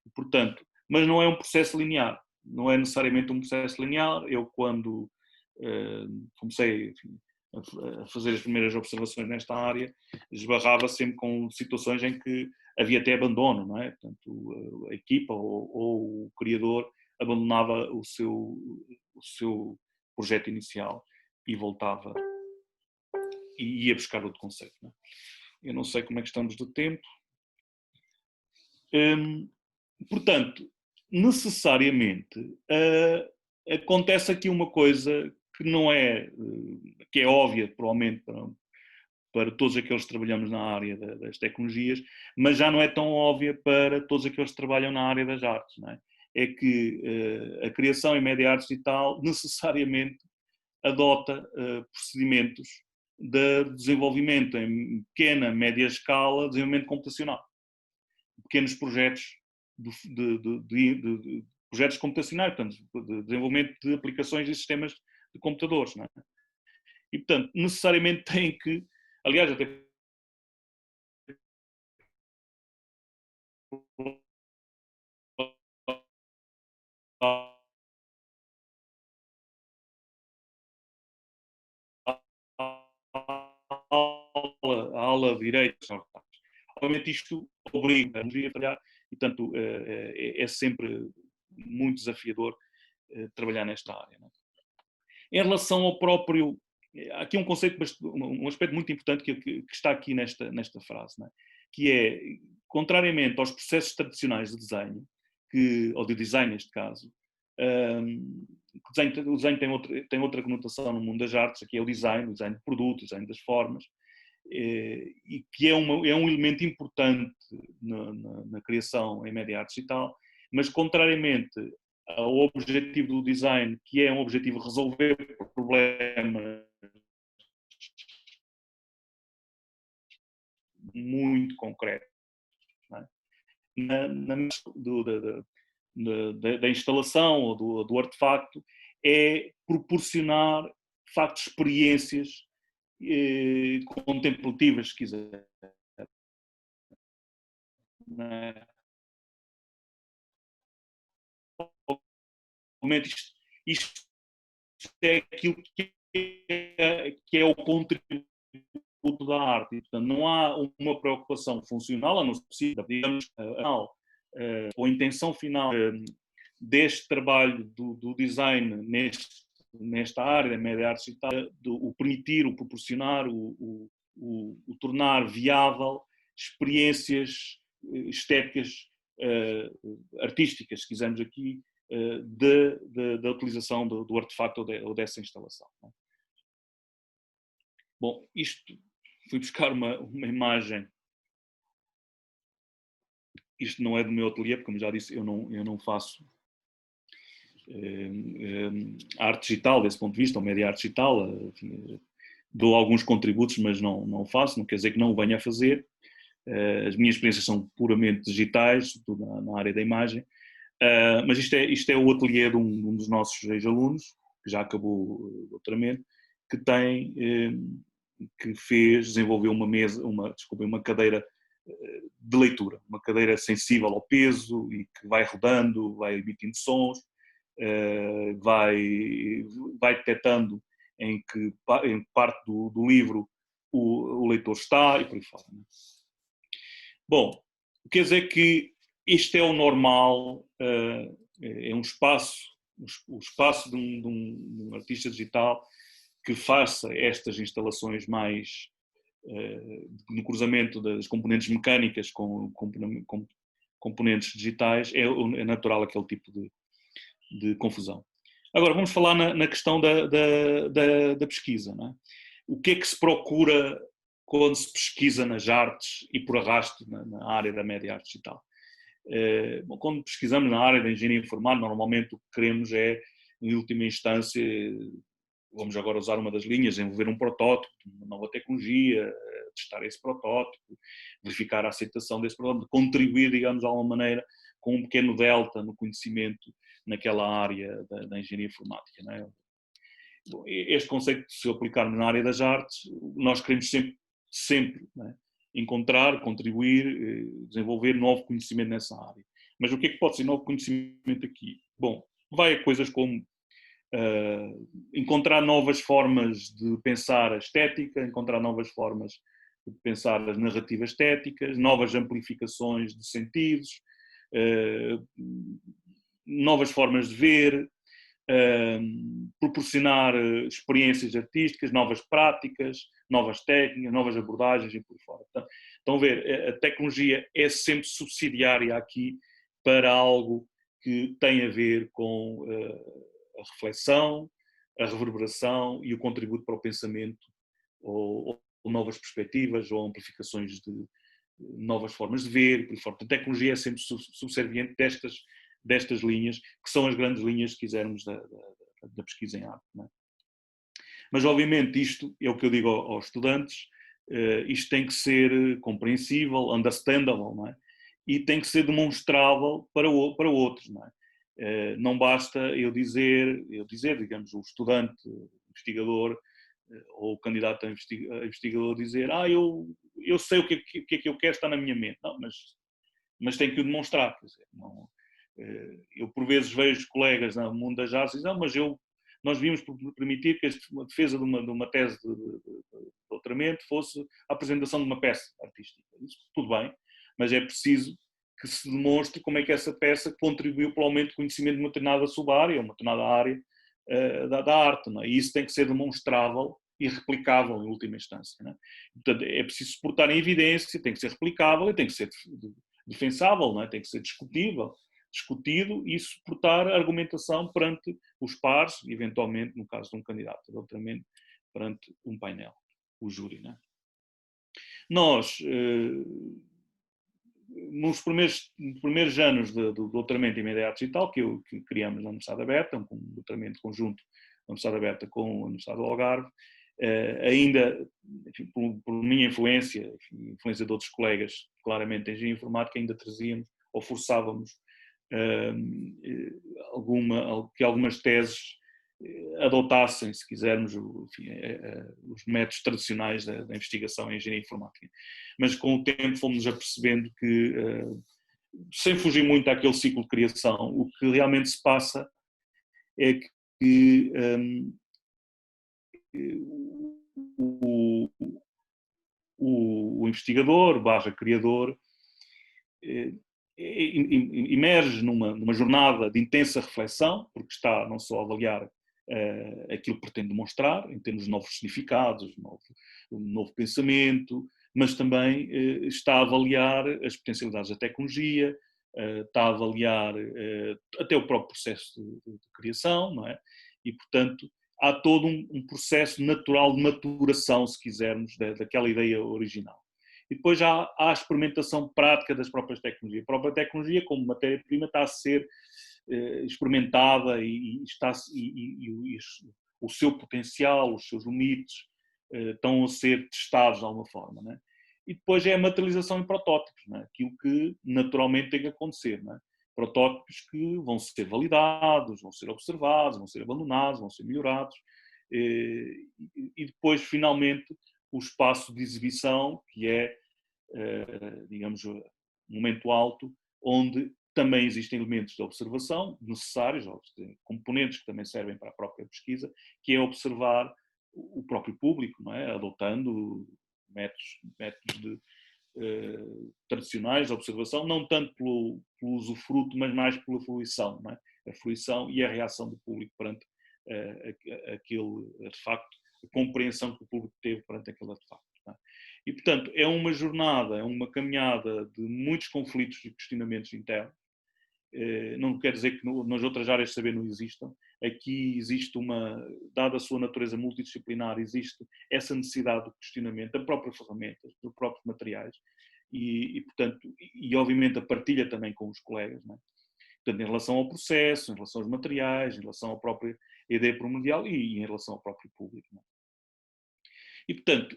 E, portanto, mas não é um processo linear, não é necessariamente um processo linear. Eu, quando comecei a fazer as primeiras observações nesta área, esbarrava sempre com situações em que havia até abandono, não é? Portanto, a equipa ou o criador abandonava o seu projeto inicial e voltava e ia buscar outro conceito. Não é? Eu não sei como é que estamos do tempo. Portanto, necessariamente acontece aqui uma coisa que não é, que é óbvia, provavelmente, para todos aqueles que trabalhamos na área das tecnologias, mas já não é tão óbvia para todos aqueles que trabalham na área das artes. Não é? é que a criação em média arte digital necessariamente adota procedimentos de desenvolvimento em pequena, média escala, desenvolvimento computacional. Pequenos projetos de projetos computacionais, portanto, de desenvolvimento de aplicações e sistemas de computadores. Não é? E, portanto, necessariamente tem que, aliás, até a aula de direito, obviamente isto obriga a trabalhar e, portanto, é sempre muito desafiador trabalhar nesta área. Não é? Em relação ao próprio, há aqui um conceito, um aspecto muito importante que está aqui nesta frase, não é? Que é, contrariamente aos processos tradicionais de desenho, ou de design neste caso, o desenho tem outra conotação no mundo das artes, que é o design de produto, o design das formas, e que é um elemento importante na criação em média arte digital, mas contrariamente ao objetivo do design, que é um objetivo de resolver problemas muito concretos, não é? Da instalação ou do artefacto, é proporcionar, de facto, experiências contemplativas, se quiser. Não é? Isto é aquilo que é o contributo da arte. E, portanto, não há uma preocupação funcional, a não ser possível, digamos, ou a intenção final deste trabalho do design nesta área da média arte digital, o permitir, o proporcionar, o tornar viável experiências estéticas, artísticas, se quisermos aqui, da utilização do artefacto ou dessa instalação. Não é? Bom, isto, fui buscar uma imagem. Isto não é do meu ateliê, porque, como já disse, eu não faço arte digital desse ponto de vista, ou média arte digital. Enfim, dou alguns contributos, mas não faço, não quer dizer que não o venha a fazer. As minhas experiências são puramente digitais, sobretudo na área da imagem. Mas isto é o ateliê de um dos nossos ex-alunos, que já acabou o doutoramento, que desenvolveu uma cadeira de leitura, uma cadeira sensível ao peso e que vai rodando, vai emitindo sons, vai detectando em que parte do livro o leitor está e por aí fora. Bom, quer dizer que isto é o normal, é um espaço, o espaço de um artista digital que faça estas instalações mais no cruzamento das componentes mecânicas com componentes digitais, é natural aquele tipo de confusão. Agora, vamos falar na questão da pesquisa. Não é? O que é que se procura quando se pesquisa nas artes e por arrasto na área da média arte digital? Bom, quando pesquisamos na área da engenharia informática, normalmente o que queremos é, em última instância, vamos agora usar uma das linhas, desenvolver um protótipo, uma nova tecnologia, testar esse protótipo, verificar a aceitação desse protótipo, contribuir, digamos, de alguma maneira, com um pequeno delta no conhecimento naquela área da engenharia informática. Não é? Bom, este conceito, se aplicarmos na área das artes, nós queremos sempre não é? Encontrar, contribuir, desenvolver novo conhecimento nessa área. Mas o que é que pode ser novo conhecimento aqui? Bom, vai a coisas como encontrar novas formas de pensar a estética, encontrar novas formas de pensar as narrativas estéticas, novas amplificações de sentidos, novas formas de ver, proporcionar experiências artísticas, novas práticas, novas técnicas, novas abordagens e por fora. Então, estão a ver, a tecnologia é sempre subsidiária aqui para algo que tem a ver com a reflexão, a reverberação e o contributo para o pensamento, ou novas perspectivas, ou amplificações de novas formas de ver. E por fora. A tecnologia é sempre subserviente destas linhas, que são as grandes linhas, se quisermos, da pesquisa em arte. Não é? Mas, obviamente, isto é o que eu digo aos estudantes, isto tem que ser compreensível, understandable, não é? E tem que ser demonstrável para outros. Não é? Não basta eu dizer, digamos, o estudante, o investigador, ou o candidato a investigador dizer eu sei o que é que eu quero, está na minha mente. Não, mas tem que o demonstrar. Quer dizer, não, eu, por vezes, vejo colegas no mundo das artes e dizem, mas nós devíamos permitir que a defesa de uma tese de doutoramento fosse a apresentação de uma peça artística. Isso, tudo bem, mas é preciso que se demonstre como é que essa peça contribuiu para o aumento de conhecimento de uma determinada subárea, uma determinada área da arte. Não é? E isso tem que ser demonstrável e replicável em última instância. Não é? Portanto, é preciso suportar em evidência, tem que ser replicável e tem que ser defensável, não é? Tem que ser discutível, discutido e suportar a argumentação perante os pares, eventualmente, no caso de um candidato a doutoramento, perante um painel, o júri. Não é? Nós, nos primeiros anos do doutoramento em Média Artes e tal, que criamos na Universidade Aberta, um doutoramento conjunto da Universidade Aberta com a Universidade do Algarve, ainda, enfim, por minha influência, influência de outros colegas, claramente em engenharia informática, ainda trazíamos ou forçávamos que algumas teses adotassem, se quisermos, enfim, os métodos tradicionais da investigação em engenharia informática. Mas com o tempo fomos apercebendo que, sem fugir muito àquele ciclo de criação, o que realmente se passa é que o investigador / criador emerge numa jornada de intensa reflexão, porque está não só a avaliar aquilo que pretende demonstrar, em termos de novos significados, novo pensamento, mas também está a avaliar as potencialidades da tecnologia, está a avaliar até o próprio processo de criação, não é? E, portanto, há todo um processo natural de maturação, se quisermos, daquela ideia original. E depois há a experimentação prática das próprias tecnologias. A própria tecnologia, como matéria-prima, está a ser experimentada e o seu potencial, os seus limites estão a ser testados de alguma forma. Não é? E depois é a materialização em protótipos, não é? Aquilo que naturalmente tem que acontecer. Não é? Protótipos que vão ser validados, vão ser observados, vão ser abandonados, vão ser melhorados. E depois, finalmente, o espaço de exibição, que é, digamos, um momento alto, onde também existem elementos de observação necessários, componentes que também servem para a própria pesquisa, que é observar o próprio público, não é? Adotando métodos tradicionais de observação, não tanto pelo usufruto, mas mais pela fruição, não é? A fruição e a reação do público perante aquele artefacto, a compreensão que o público teve perante aquele artefacto. Não é? E, portanto, é uma jornada, é uma caminhada de muitos conflitos e questionamentos internos. Não quer dizer que nas outras áreas de saber não existam. Aqui existe dada a sua natureza multidisciplinar, existe essa necessidade de questionamento da própria ferramentas, dos próprios materiais portanto, obviamente a partilha também com os colegas, não é? Portanto, em relação ao processo, em relação aos materiais, em relação à própria ideia primordial e em relação ao próprio público. Não é? E, portanto,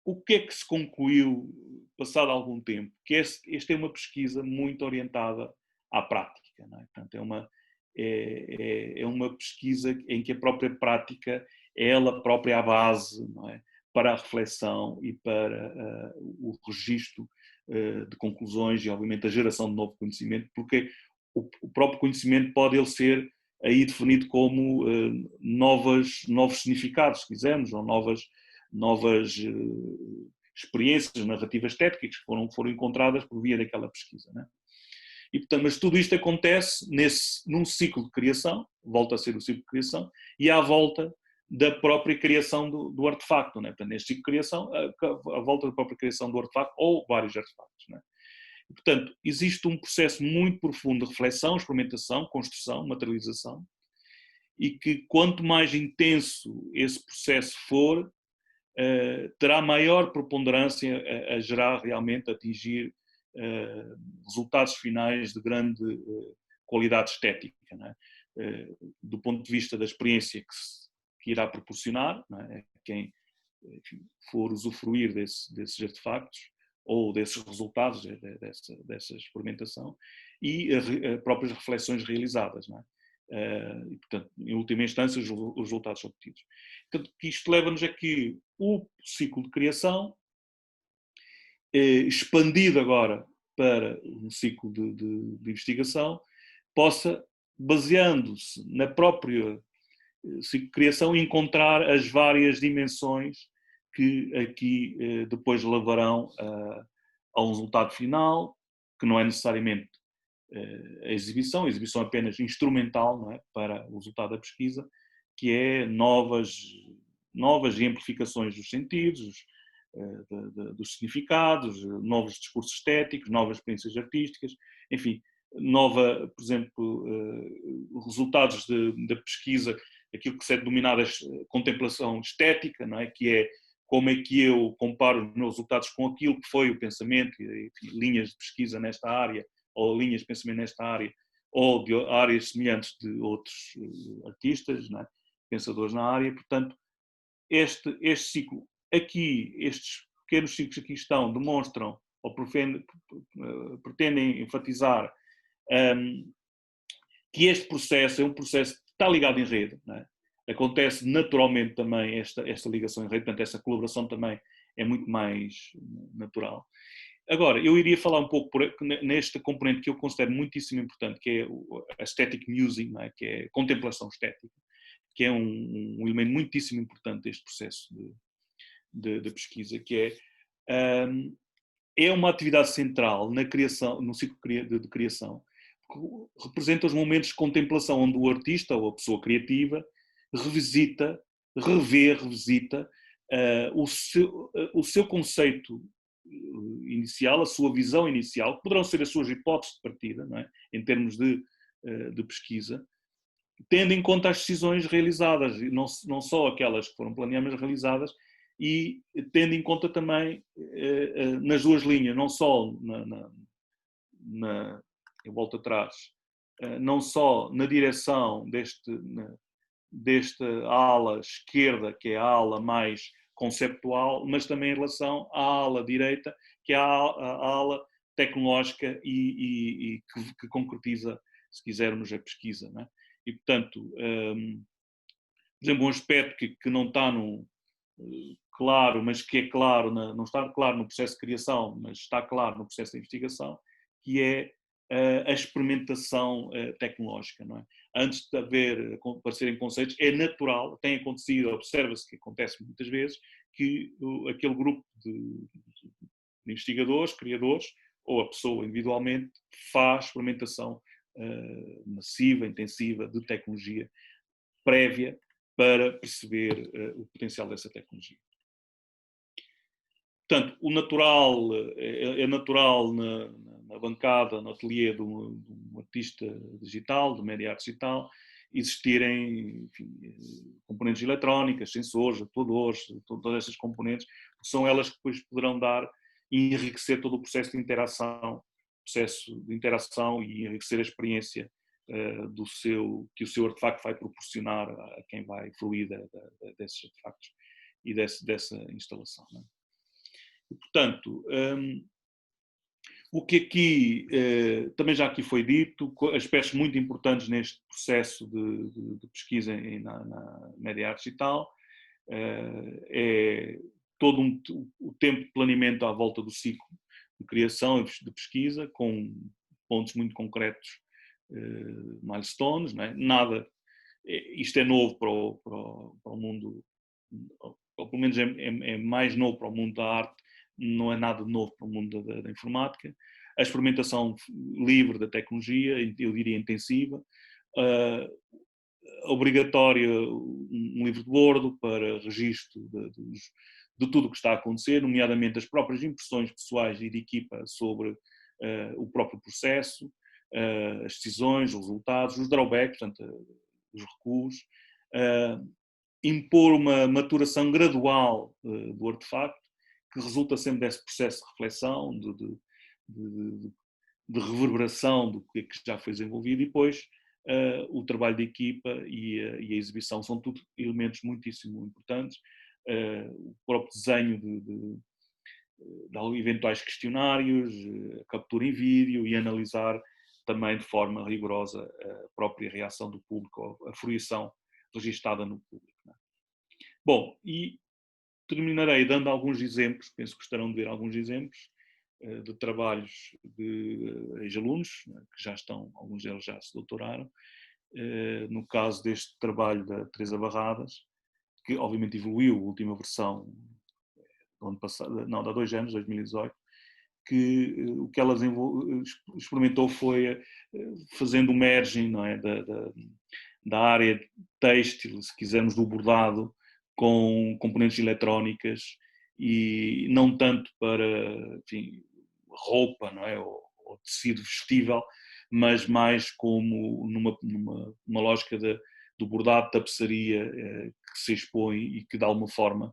o que é que se concluiu, passado algum tempo? Que esta é uma pesquisa muito orientada à prática. Não é? Portanto, é uma pesquisa em que a própria prática é ela própria a base, não é? Para a reflexão e para o registro de conclusões e, obviamente, a geração de novo conhecimento, porque o próprio conhecimento pode ele ser aí definido como novos significados, se quisermos, ou novas experiências narrativas estéticas que foram encontradas por via daquela pesquisa. Né? E, portanto, mas tudo isto acontece num ciclo de criação, volta a ser o ciclo de criação, e à volta da própria criação do artefacto. Né? Portanto, neste ciclo de criação, a volta da própria criação do artefacto ou vários artefactos. Né? E, portanto, existe um processo muito profundo de reflexão, experimentação, construção, materialização, e que quanto mais intenso esse processo for, terá maior preponderância a gerar realmente, a atingir resultados finais de grande qualidade estética, não é? Do ponto de vista da experiência que irá proporcionar, não é? Quem, enfim, for usufruir desses artefactos ou desses resultados dessa experimentação e as próprias reflexões realizadas, não é? E, portanto, em última instância, os resultados obtidos. Portanto, isto leva-nos a que o ciclo de criação, expandido agora para um ciclo de investigação, possa, baseando-se na própria ciclo de criação, encontrar as várias dimensões que aqui depois levarão a um resultado final, que não é necessariamente a exibição é apenas instrumental, não é, para o resultado da pesquisa, que é novas amplificações dos sentidos, dos significados, novos discursos estéticos, novas experiências artísticas, enfim, por exemplo, resultados da pesquisa, aquilo que se é denominado contemplação estética, não é? Que é como é que eu comparo os meus resultados com aquilo que foi o pensamento, enfim, linhas de pesquisa nesta área, ou linhas de pensamento nesta área, ou de áreas semelhantes de outros artistas, não é? Pensadores na área. Portanto, este ciclo aqui, estes pequenos ciclos que aqui estão, demonstram ou pretendem enfatizar que este processo é um processo que está ligado em rede, não é? Acontece naturalmente também esta ligação em rede, portanto essa colaboração também é muito mais natural. Agora, eu iria falar um pouco neste componente que eu considero muitíssimo importante, que é a aesthetic musing, não é? Que é a contemplação estética, que é um elemento muitíssimo importante deste processo de pesquisa, que é uma atividade central na criação, no ciclo de criação, que representa os momentos de contemplação onde o artista ou a pessoa criativa revisita o seu conceito inicial, a sua visão inicial, que poderão ser as suas hipóteses de partida, não é? Em termos de pesquisa, tendo em conta as decisões realizadas, não só aquelas que foram planeadas, mas realizadas, e tendo em conta também nas duas linhas, não só eu volto atrás, não só na direção desta ala esquerda, que é a ala mais conceptual, mas também em relação à ala direita, que é a ala tecnológica e que concretiza, se quisermos, a pesquisa, não é? E, portanto, por exemplo, um aspecto que não está claro, mas que é claro, não está claro no processo de criação, mas está claro no processo de investigação, que é a experimentação tecnológica, não é? Antes de aparecerem conceitos, é natural, tem acontecido, observa-se que acontece muitas vezes, que aquele grupo de investigadores, criadores, ou a pessoa individualmente, faz experimentação massiva, intensiva, de tecnologia prévia para perceber o potencial dessa tecnologia. Portanto, o natural, é natural na bancada, no ateliê de um artista digital, de média arte digital, existirem, enfim, componentes eletrónicas, sensores, atuadores, todas essas componentes, que são elas que depois poderão dar e enriquecer todo o processo de interação e enriquecer a experiência que o seu artefacto vai proporcionar a quem vai fruir desses artefactos e dessa instalação, não é? E, portanto, o que aqui também já aqui foi dito, aspectos muito importantes neste processo de pesquisa na média arte digital, é todo o tempo de planeamento à volta do ciclo de criação e de pesquisa, com pontos muito concretos, milestones, não é? Nada, isto é novo para o mundo, ou pelo menos é mais novo para o mundo da arte, não é nada novo para o mundo da informática. A experimentação livre da tecnologia, eu diria intensiva, obrigatória um livro de bordo para registro de tudo o que está a acontecer, nomeadamente as próprias impressões pessoais e de equipa sobre o próprio processo, as decisões, os resultados, os drawbacks, portanto, os recuos, impor uma maturação gradual do artefacto, que resulta sempre desse processo de reflexão, de reverberação do que já foi desenvolvido, e depois o trabalho de equipa e a exibição são tudo elementos muitíssimo importantes. O próprio desenho de eventuais questionários, a captura em vídeo e analisar também de forma rigorosa a própria reação do público, a fruição registada no público. Não é? Bom, e terminarei dando alguns exemplos, penso que gostarão de ver alguns exemplos de trabalhos de ex-alunos, que já estão, alguns deles já se doutoraram. No caso deste trabalho da Teresa Barradas, que obviamente evoluiu, a última versão do ano passado, não, de há 2 anos, 2018, que o que ela experimentou foi fazendo o merging, não é, da área têxtil, se quisermos, do bordado, com componentes eletrónicas, e não tanto para, enfim, roupa, não é, ou tecido vestível, mas mais como numa lógica do bordado de tapeçaria que se expõe e que de alguma forma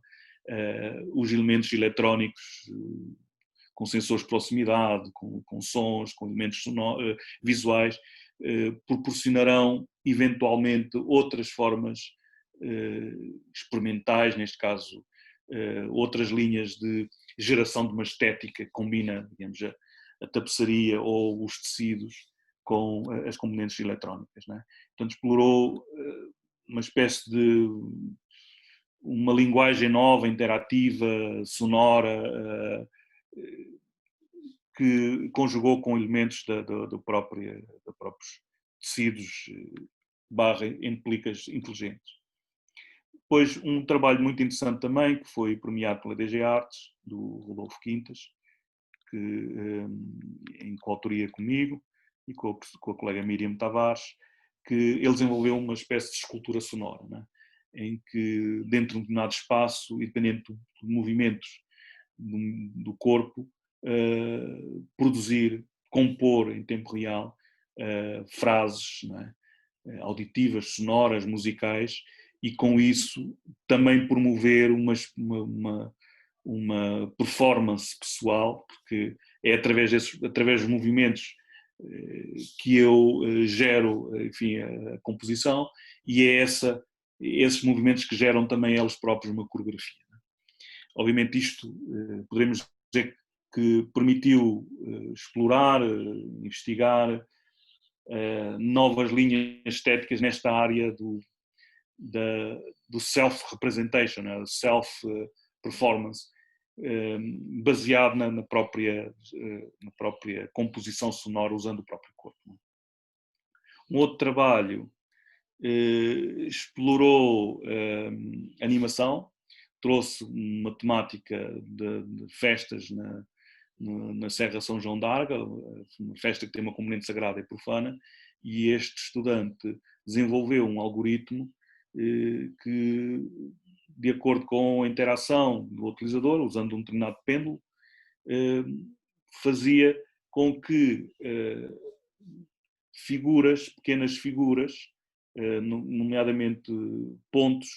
os elementos eletrónicos com sensores de proximidade, com sons, com elementos visuais, proporcionarão eventualmente outras formas experimentais, neste caso outras linhas de geração de uma estética que combina, digamos, a tapeçaria ou os tecidos com as componentes eletrónicas. Não é? Portanto, explorou uma espécie de uma linguagem nova, interativa, sonora, que conjugou com elementos da próprios tecidos barra implicas inteligentes. Depois, um trabalho muito interessante também, que foi premiado pela DG Artes, do Rodolfo Quintas, que, em coautoria comigo e com a colega Miriam Tavares, que ele desenvolveu uma espécie de escultura sonora, né? Em que, dentro de um determinado espaço, e dependendo de movimentos do corpo, produzir, compor em tempo real frases, né, auditivas, sonoras, musicais, e com isso também promover uma performance pessoal, porque é através dos movimentos que eu gero, enfim, a composição, e é esses movimentos que geram também eles próprios uma coreografia. Obviamente isto poderemos dizer que permitiu explorar, investigar novas linhas estéticas nesta área do self-representation, né? Do self-performance, baseado na própria composição sonora, usando o próprio corpo. Né? Um outro trabalho explorou animação, trouxe uma temática de festas na Serra São João d'Arga, uma festa que tem uma componente sagrada e profana, e este estudante desenvolveu um algoritmo que, de acordo com a interação do utilizador, usando um determinado pêndulo, fazia com que pequenas figuras, nomeadamente pontos,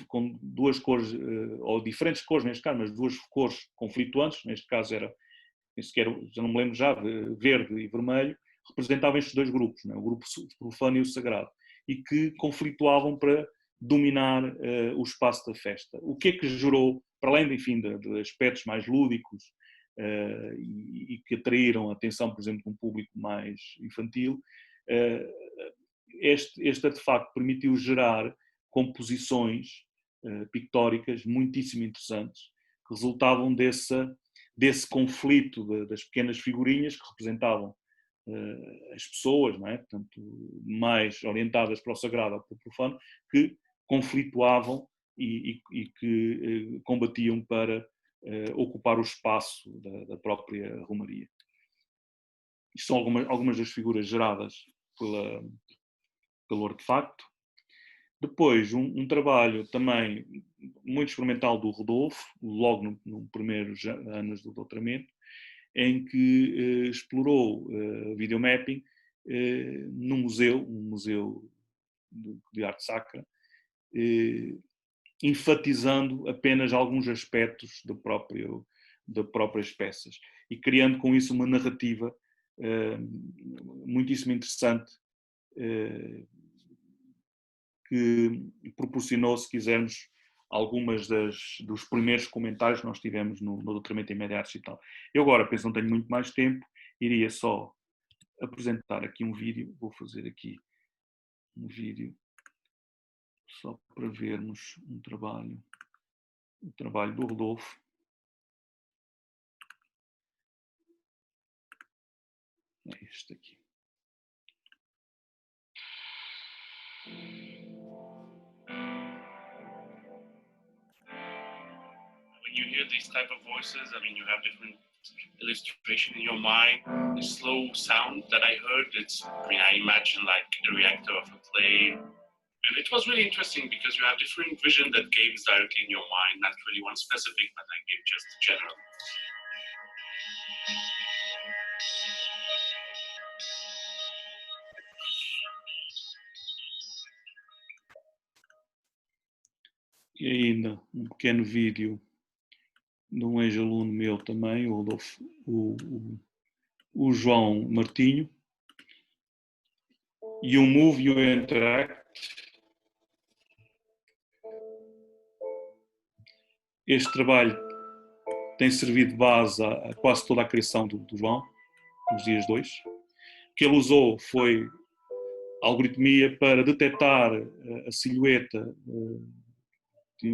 com duas cores, ou diferentes cores neste caso, mas duas cores conflituantes, neste caso era, já não me lembro já, verde e vermelho, representavam estes dois grupos, né? O grupo profano e o sagrado, e que conflituavam para dominar o espaço da festa. O que é que gerou, para além, enfim, de aspectos mais lúdicos e que atraíram a atenção, por exemplo, de um público mais infantil, este artefacto permitiu gerar composições pictóricas muitíssimo interessantes, que resultavam desse conflito das pequenas figurinhas que representavam as pessoas, não é? Portanto, mais orientadas para o sagrado ou para o profano, que conflituavam e que combatiam para ocupar o espaço da própria romaria. Isto são algumas das figuras geradas pelo artefacto. Depois, um trabalho também muito experimental do Rodolfo, logo nos primeiros anos do doutoramento, em que explorou videomapping num museu, um museu de arte sacra, enfatizando apenas alguns aspectos das próprias peças e criando com isso uma narrativa muitíssimo interessante, que proporcionou, se quisermos, algumas dos primeiros comentários que nós tivemos no doutoramento em Média Artes e tal. Eu agora penso que não tenho muito mais tempo, iria só apresentar aqui um vídeo, vou fazer aqui um vídeo só para vermos o trabalho do Rodolfo. É este aqui. When you hear these type of voices, I mean, you have different illustration in your mind. The slow sound that I heard, I imagine like a reactor of a plane. And it was really interesting because you have different vision that games directly in your mind, not really one specific, but I gave just general. E ainda um pequeno vídeo de um ex-aluno meu também, o João Martinho, e o Move You Interact. Este trabalho tem servido de base a quase toda a criação do João, nos dias 2. O que ele usou foi a algoritmia para detectar a silhueta de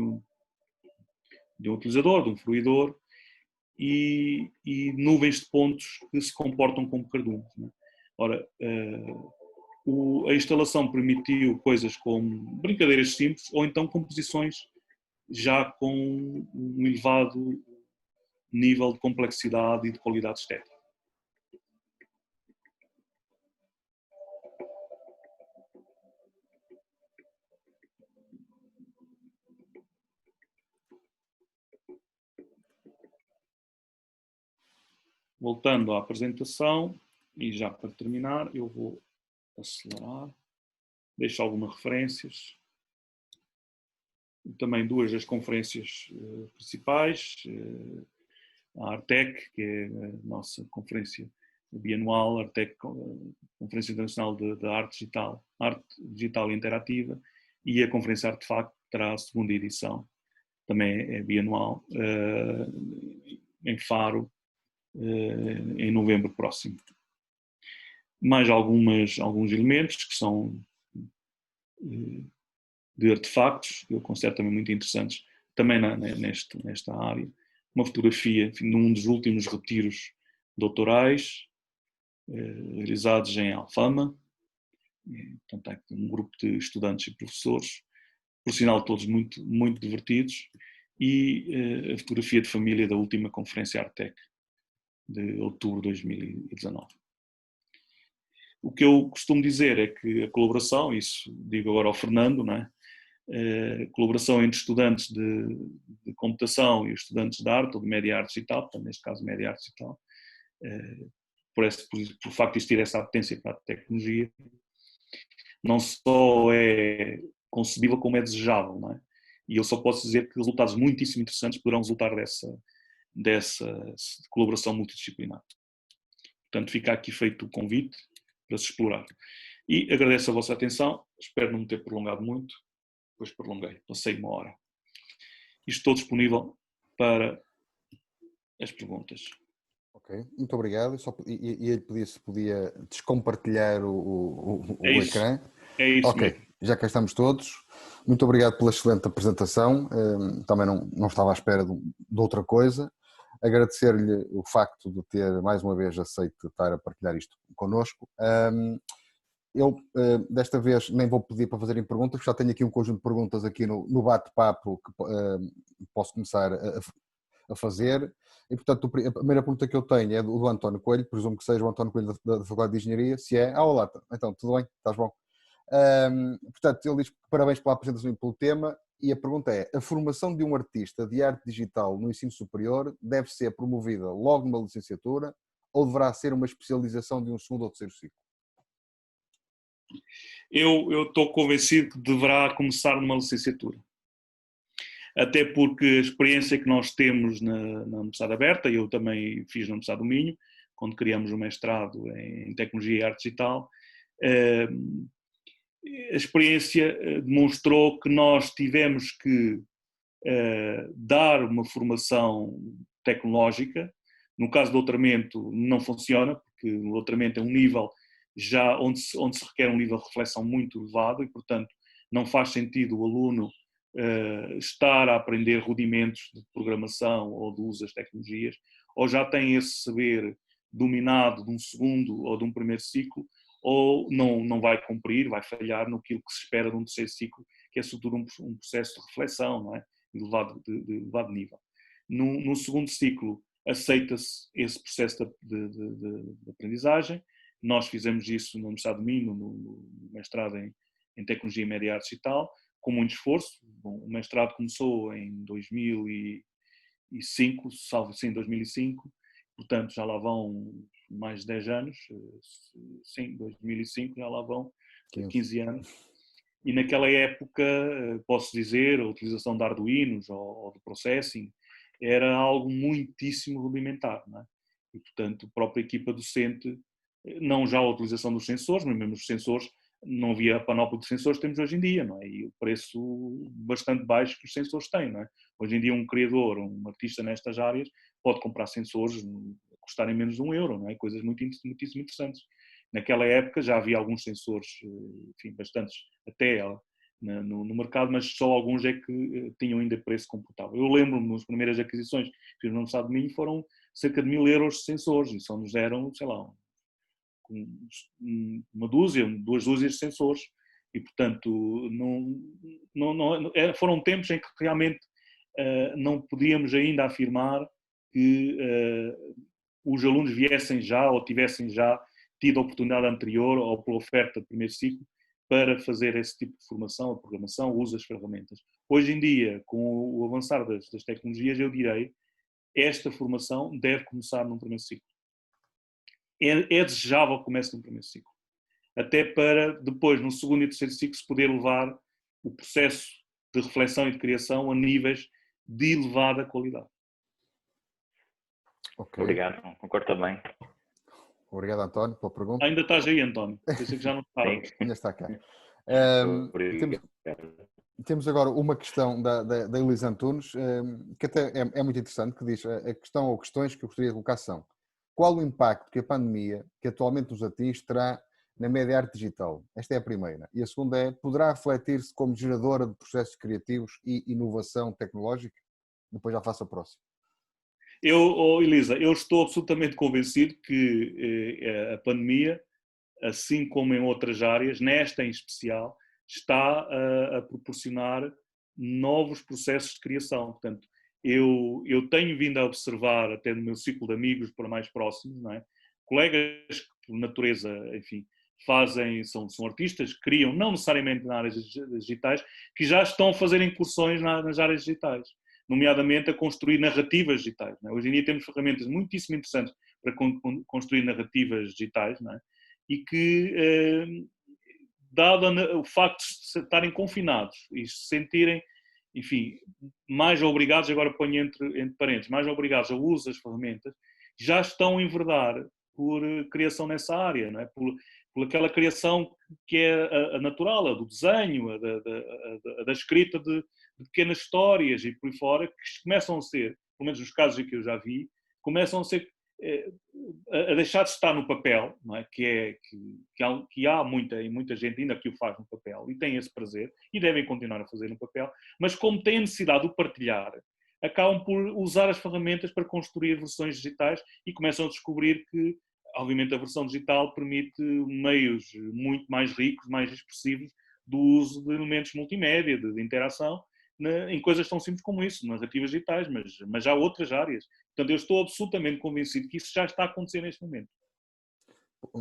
um utilizador, de um fruidor, e nuvens de pontos que se comportam como cardumes. Ora, a instalação permitiu coisas como brincadeiras simples ou então composições já com um elevado nível de complexidade e de qualidade estética. Voltando à apresentação, e já para terminar, eu vou acelerar, deixo algumas referências, também duas das conferências principais, a Artec, que é a nossa conferência bianual, a Artec, Conferência Internacional de Arte Digital e Interativa, e a Conferência Artefacto, que terá a segunda edição, também é bianual, em Faro, em novembro próximo. Mais alguns elementos que são de artefactos, que eu considero também muito interessantes, também nesta área. Uma fotografia, enfim, num dos últimos retiros doutorais, realizados em Alfama. Portanto, há um grupo de estudantes e professores, por sinal todos muito, muito divertidos, e a fotografia de família da última conferência Artec, de outubro de 2019. O que eu costumo dizer é que a colaboração, isso digo agora ao Fernando, não é? A colaboração entre estudantes de computação e estudantes de arte, ou de média artes e tal, portanto, neste caso média artes e tal, por facto de existir essa apetência para a tecnologia, não só é concebível como é desejável, não é? E eu só posso dizer que resultados muitíssimo interessantes poderão resultar dessa colaboração multidisciplinar. Portanto, fica aqui feito o convite para se explorar. E agradeço a vossa atenção, espero não me ter prolongado muito, depois prolonguei, passei 1 hora. E estou disponível para as perguntas. Ok, muito obrigado. E ele pedia se podia descompartilhar o ecrã. É isso ok, mesmo. Já cá estamos todos. Muito obrigado pela excelente apresentação. Também não estava à espera de outra coisa. Agradecer-lhe o facto de ter mais uma vez aceito estar a partilhar isto connosco. Eu desta vez nem vou pedir para fazerem perguntas, porque já tenho aqui um conjunto de perguntas aqui no bate-papo que posso começar a fazer. E, portanto, a primeira pergunta que eu tenho é do António Coelho, presumo que seja o António Coelho da Faculdade de Engenharia, se é... olá, então, tudo bem? Estás bom? Portanto, ele diz que parabéns pela apresentação e pelo tema, e a pergunta é: a formação de um artista de arte digital no ensino superior deve ser promovida logo numa licenciatura ou deverá ser uma especialização de um segundo ou terceiro ciclo? Eu estou convencido que deverá começar numa licenciatura. Até porque a experiência que nós temos na Universidade Aberta, eu também fiz na Universidade do Minho, quando criamos o mestrado em Tecnologia e Arte Digital, a experiência demonstrou que nós tivemos que dar uma formação tecnológica. No caso do doutoramento não funciona, porque o doutoramento é um nível já onde se requer um nível de reflexão muito elevado e, portanto, não faz sentido o aluno estar a aprender rudimentos de programação ou de uso das tecnologias, ou já tem esse saber dominado de um segundo ou de um primeiro ciclo, ou não vai cumprir, vai falhar naquilo que se espera de um terceiro ciclo, que é sobretudo um processo de reflexão, não é? De elevado nível. No segundo ciclo aceita-se esse processo de aprendizagem. Nós fizemos isso no Universidade de Minho, no mestrado em Tecnologia, Média e Arte Digital, com muito esforço. Bom, o mestrado começou em 2005, salvo sim, 2005, portanto já lá vão mais de 10 anos, sim, 2005 já lá vão 15 anos. E naquela época, posso dizer, a utilização de Arduinos ou de processing era algo muitíssimo rudimentar, não é? E, portanto, a própria equipa docente, não já a utilização dos sensores, mas mesmo os sensores, não havia a panóplia de sensores que temos hoje em dia, não é? E o preço bastante baixo que os sensores têm, não é? Hoje em dia um criador, um artista nestas áreas, pode comprar sensores a custarem menos de €1, não é? Coisas muitíssimo interessantes. Naquela época já havia alguns sensores, enfim, bastantes até no mercado, mas só alguns é que tinham ainda preço comportável. Eu lembro-me, nas primeiras aquisições que fiz no Universidade de Minho, foram cerca de €1.000 de sensores, e só nos deram, sei lá, uma dúzia, 2 dúzias de sensores. E, portanto, foram tempos em que realmente não podíamos ainda afirmar que os alunos viessem já ou tivessem já tido a oportunidade anterior ou pela oferta de primeiro ciclo para fazer esse tipo de formação, a programação, o uso das ferramentas. Hoje em dia, com o avançar das tecnologias, eu direi, esta formação deve começar num primeiro ciclo. É desejável que comece num primeiro ciclo. Até para depois, no segundo e terceiro ciclo, se poder levar o processo de reflexão e de criação a níveis de elevada qualidade. Okay. Obrigado, concordo também. Obrigado, António, pela pergunta. Ainda estás aí, António. Pensei que já não estavas. Ainda está cá. Temos agora uma questão da Elisa Antunes, que até é muito interessante, que diz a questão ou questões que eu gostaria de colocar são: qual o impacto que a pandemia, que atualmente nos atinge, terá na média arte digital? Esta é a primeira. E a segunda é: poderá refletir-se como geradora de processos criativos e inovação tecnológica? Depois já faço a próxima. Elisa, eu estou absolutamente convencido que a pandemia, assim como em outras áreas, nesta em especial, está a proporcionar novos processos de criação. Portanto, eu tenho vindo a observar, até no meu ciclo de amigos por mais próximos, não é? Colegas que, por natureza, enfim, são artistas, criam, não necessariamente nas áreas digitais, que já estão a fazer incursões nas áreas digitais, nomeadamente a construir narrativas digitais. Não é? Hoje em dia temos ferramentas muitíssimo interessantes para construir narrativas digitais, não é? E que, dado o facto de estarem confinados e se sentirem, enfim, mais obrigados, agora ponho entre parênteses, mais obrigados ao uso das ferramentas, já estão a enverdar por criação nessa área, não é? Por aquela criação que é a natural, a do desenho, a da escrita de pequenas histórias e por aí fora, que começam a ser, pelo menos nos casos em que eu já vi, começam a ser a deixar de estar no papel, não é? que há muita gente ainda que o faz no papel e tem esse prazer e devem continuar a fazer no papel, mas como têm a necessidade de o partilhar, acabam por usar as ferramentas para construir versões digitais e começam a descobrir que, obviamente, a versão digital permite meios muito mais ricos, mais expressivos do uso de elementos multimédia, de interação, em coisas tão simples como isso, narrativas digitais, mas há outras áreas. Portanto, eu estou absolutamente convencido que isso já está a acontecer neste momento.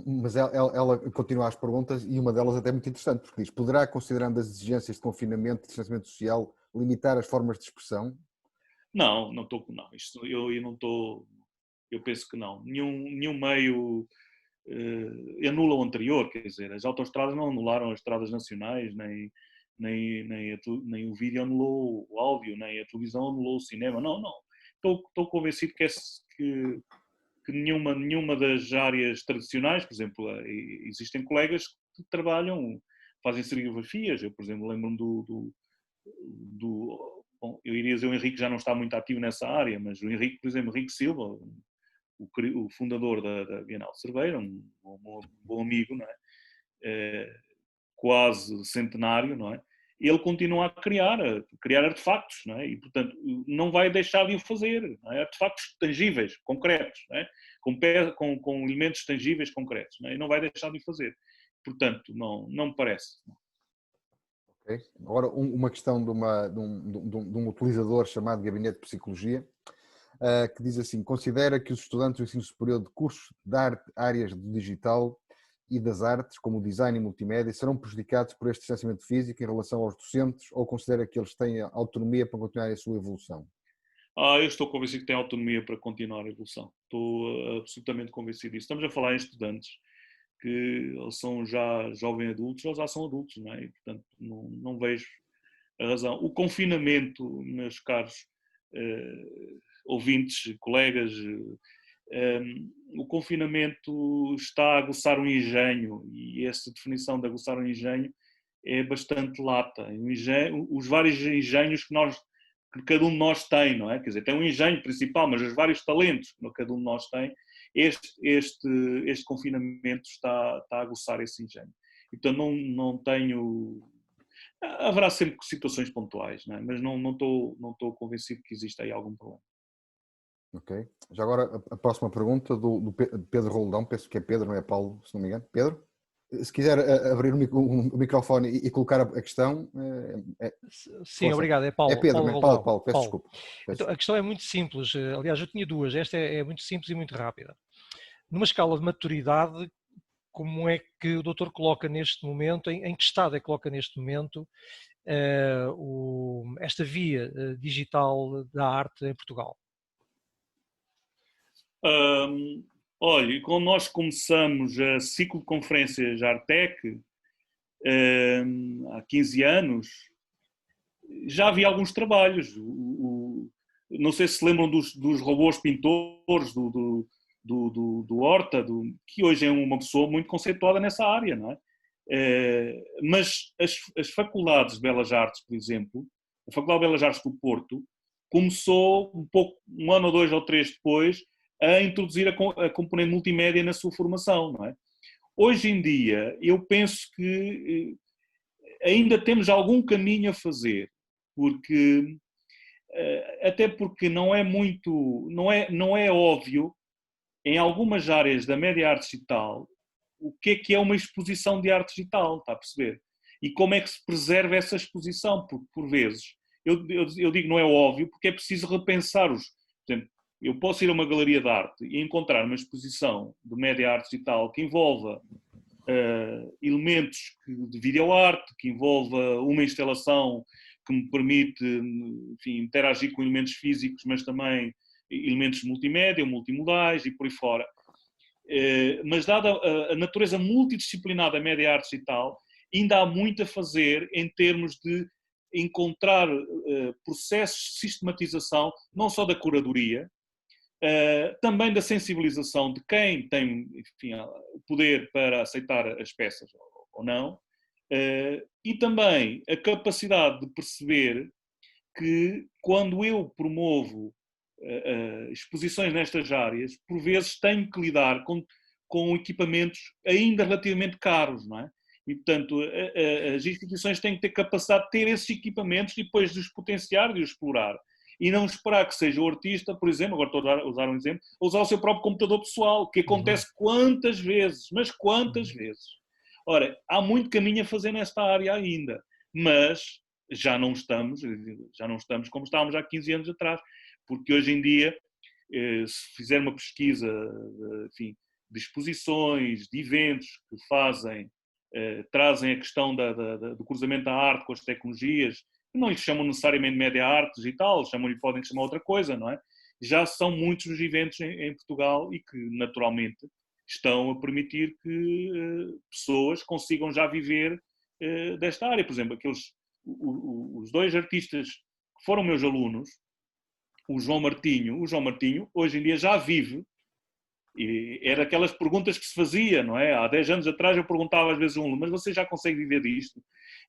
Mas ela continua as perguntas e uma delas até é muito interessante, porque diz: poderá, considerando as exigências de confinamento e distanciamento social, limitar as formas de expressão? Não, não estou. Não, eu não estou. Eu penso que não. Nenhum meio anula o anterior, quer dizer, as autoestradas não anularam as estradas nacionais, nem o vídeo anulou o áudio, nem a televisão anulou o cinema. Não. Estou convencido que que nenhuma das áreas tradicionais, por exemplo, existem colegas que trabalham, fazem serigrafias. Eu, por exemplo, lembro-me bom, eu iria dizer o Henrique já não está muito ativo nessa área, mas o Henrique, por exemplo, Henrique Silva, o fundador da Bienal de Cerveira, um bom amigo, não é? Quase centenário, não é? Ele continua a criar artefactos, não é? E, portanto, não vai deixar de o fazer, não é? Artefactos tangíveis, concretos, não é? Com elementos tangíveis, concretos, não é? E não vai deixar de o fazer. Portanto, não me parece. Okay. Agora, uma questão de um utilizador chamado Gabinete de Psicologia, que diz assim: considera que os estudantes do ensino superior de cursos de áreas do digital e das artes, como o design e multimédia, serão prejudicados por este distanciamento físico em relação aos docentes, ou considera que eles têm autonomia para continuar a sua evolução? Eu estou convencido que têm autonomia para continuar a evolução. Estou absolutamente convencido disso. Estamos a falar em estudantes que eles são já jovens adultos, ou já são adultos, não é? E, portanto, não vejo a razão. O confinamento, meus caros ouvintes, colegas, o confinamento está a aguçar o engenho, e essa definição de aguçar o engenho é bastante lata. Os vários engenhos que cada um de nós tem, não é? Quer dizer, tem um engenho principal, mas os vários talentos que cada um de nós tem, este confinamento está a aguçar esse engenho. Então não tenho... Haverá sempre situações pontuais, não é? Mas não estou convencido que exista aí algum problema. Ok. Já agora a próxima pergunta do Pedro Roldão, penso que é Pedro, não é Paulo, se não me engano. Pedro? Se quiser abrir o microfone e colocar a questão... Sim, força. obrigado. É Paulo. É Pedro, Paulo, não é? Paulo, peço desculpa. Então, a questão é muito simples. Aliás, eu tinha duas. Esta é muito simples e muito rápida. Numa escala de maturidade, como é que o doutor coloca neste momento, em que estado é que coloca neste momento esta via digital da arte em Portugal? Olha, quando nós começamos a ciclo de conferências Artec, há 15 anos, já havia alguns trabalhos. Não sei se se lembram dos robôs pintores do Horta, que hoje é uma pessoa muito conceituada nessa área, não é? Mas as faculdades de Belas Artes, por exemplo, a Faculdade de Belas Artes do Porto, começou um ano ou 2 ou 3 depois a introduzir a componente multimédia na sua formação, não é? Hoje em dia, eu penso que ainda temos algum caminho a fazer, porque até porque não é óbvio em algumas áreas da média arte digital o que é uma exposição de arte digital, está a perceber? E como é que se preserva essa exposição, porque por vezes, eu digo não é óbvio, porque é preciso repensar por exemplo, eu posso ir a uma galeria de arte e encontrar uma exposição de média arte digital que envolva elementos de videoarte, que envolva uma instalação que me permite, enfim, interagir com elementos físicos, mas também elementos multimédia, multimodais e por aí fora. Mas dada a natureza multidisciplinar da média arte digital, ainda há muito a fazer em termos de encontrar processos de sistematização, não só da curadoria, também da sensibilização de quem tem, enfim, o poder para aceitar as peças ou não, e também a capacidade de perceber que quando eu promovo exposições nestas áreas, por vezes tenho que lidar com equipamentos ainda relativamente caros, não é? E, portanto, as instituições têm que ter capacidade de ter esses equipamentos e depois de os potenciar, de os explorar. E não esperar que seja o artista, por exemplo, agora estou a usar um exemplo, a usar o seu próprio computador pessoal, que acontece quantas vezes, mas quantas vezes. Ora, há muito caminho a fazer nesta área ainda, mas já não estamos como estávamos há 15 anos atrás, porque hoje em dia, se fizer uma pesquisa enfim, de exposições, de eventos que trazem a questão do cruzamento da arte com as tecnologias, não lhe chamam necessariamente média arte digital, podem chamar outra coisa, não é? Já são muitos os eventos em Portugal e que, naturalmente, estão a permitir que pessoas consigam já viver desta área. Por exemplo, os dois artistas que foram meus alunos, o João Martinho hoje em dia já vive E era aquelas perguntas que se fazia, não é? Há 10 anos atrás eu perguntava às vezes a um aluno, mas você já consegue viver disto?